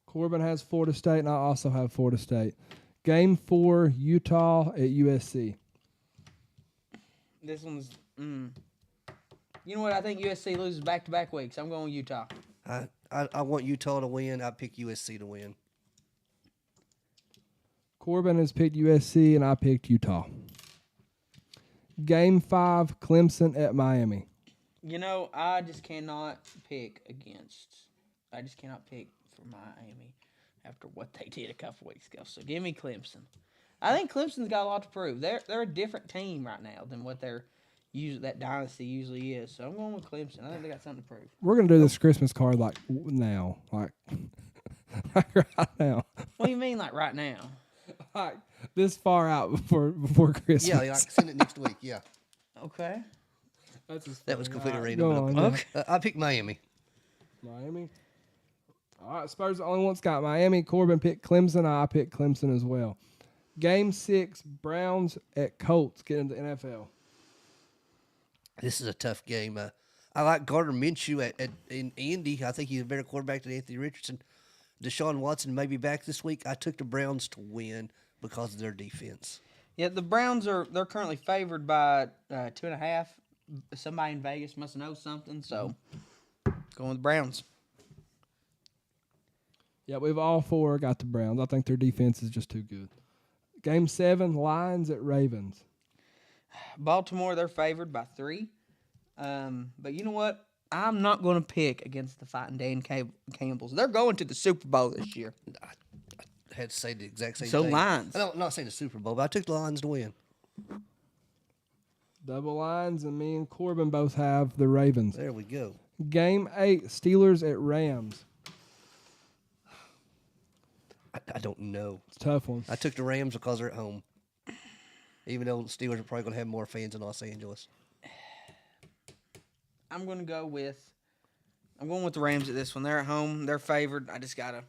Corbin has Florida State, and I also have Florida State. Game 4, Utah at USC. This one's. You know what? I think USC loses back-to-back weeks. I'm going Utah. I want Utah to win. I pick USC to win. Corbin has picked USC, and I picked Utah. Game 5, Clemson at Miami. You know, I just cannot pick against. I just cannot pick for Miami after what they did a couple weeks ago. So give me Clemson. I think Clemson's got a lot to prove. They're a different team right now than what that dynasty usually is. So I'm going with Clemson. I think they got something to prove. We're going to do this Christmas card like now. Like right now. What do you mean, like right now? like this far out before Christmas. Yeah, like send it next week. Yeah, Okay. That's just that was funny. completely All random. right, but go on, okay. yeah. I picked Miami. Miami. All right, Spurs the only one's got Miami. Corbin picked Clemson. I picked Clemson as well. Game 6, Browns at Colts get into the NFL. This is a tough game. I like Gardner Minshew in Indy. I think he's a better quarterback than Anthony Richardson. Deshaun Watson may be back this week. I took the Browns to win because of their defense. Yeah, the Browns they're currently favored by 2.5. Somebody in Vegas must know something, so going with the Browns. Yeah, we've all four got the Browns. I think their defense is just too good. Game 7, Lions at Ravens. Baltimore, they're favored by 3. But you know what? I'm not going to pick against the Fighting Dan Campbells. They're going to the Super Bowl this year. I had to say the exact same So thing. Lions. I'm not saying the Super Bowl, but I took the Lions to win. Double Lions, and me and Corbin both have the Ravens. There we go. Game 8, Steelers at Rams. I don't know. It's a tough one. I took the Rams because they're at home. Even though the Steelers are probably going to have more fans in Los Angeles. I'm going with the Rams at this one. They're at home. They're favored. I just got to.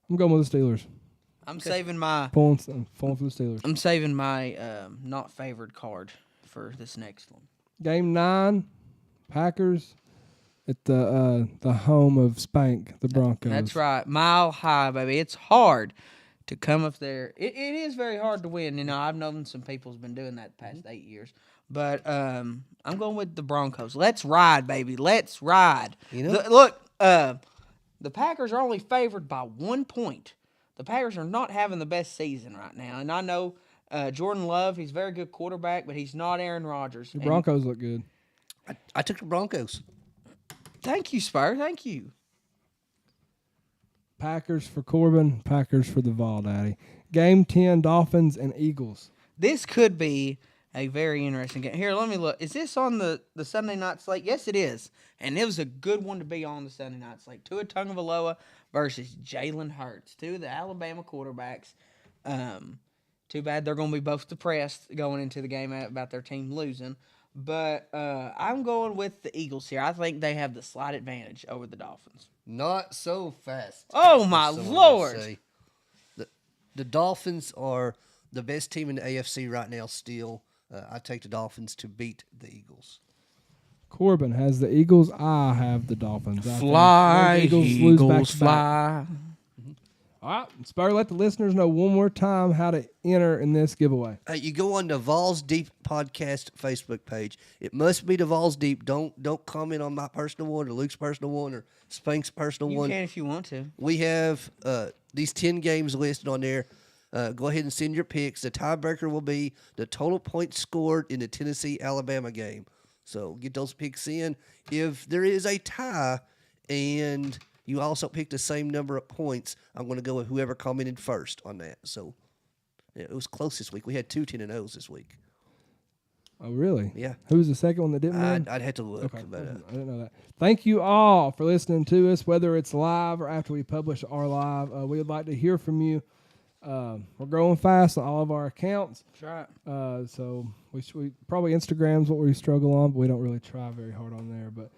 I'm going with the Steelers. I'm saving my Pulling for the Steelers. I'm saving my not favored card for this next one. Game 9, Packers at the home of Spank, the Broncos. That's right. Mile high, baby. It's hard to come up there. It is very hard to win. You know, I've known some people's been doing that the past 8 years. But I'm going with the Broncos. Let's ride, baby. Let's ride. You know? Look, the Packers are only favored by 1 point. The Packers are not having the best season right now. And I know Jordan Love, he's a very good quarterback, but he's not Aaron Rodgers. The Broncos look good. I took the Broncos. Thank you, Spur. Thank you. Packers for Corbin, Packers for the Vawl Daddy. Game 10, Dolphins and Eagles. This could be a very interesting game. Here, let me look. Is this on the Sunday night slate? Yes, it is. And it was a good one to be on the Sunday night slate. Tua Tagovailoa versus Jalen Hurts, 2 of the Alabama quarterbacks. Too bad they're going to be both depressed going into the game about their team losing. But I'm going with the Eagles here. I think they have the slight advantage over the Dolphins. Not so fast. Oh, my Someone would Lord. say. The Dolphins are the best team in the AFC right now still. I take the Dolphins to beat the Eagles. Corbin has the Eagles. I have the Dolphins. I think Fly, those Eagles, lose back-to-back. fly. All right, Spur, let the listeners know one more time how to enter in this giveaway. You go on the Vawls Deep podcast Facebook page. It must be the Vawls Deep. Don't comment on my personal one or Luke's personal one or Spank's personal You one. can if you want to. We have these 10 games listed on there. Go ahead and send your picks. The tiebreaker will be the total points scored in the Tennessee-Alabama game. So get those picks in. If there is a tie and you also pick the same number of points, I'm going to go with whoever commented first on that. So yeah, it was close this week. We had 2 10-0s this week. Oh, really? Yeah. Who was the second one that didn't win? I'd have to look. Okay, But, I didn't know that. Thank you all for listening to us, whether it's live or after we publish our live. We would like to hear from you. We're growing fast on all of our accounts. That's right. So we probably Instagram's what we struggle on, but we don't really try very hard on there. But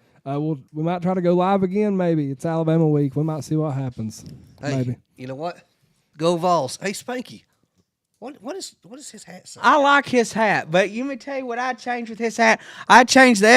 we might try to go live again. Maybe it's Alabama week. We might see what happens. hey, Maybe. you know what? Go Vols. Hey, Spanky. What does his hat say? I like his hat, but you may tell you what I changed with his hat. I changed the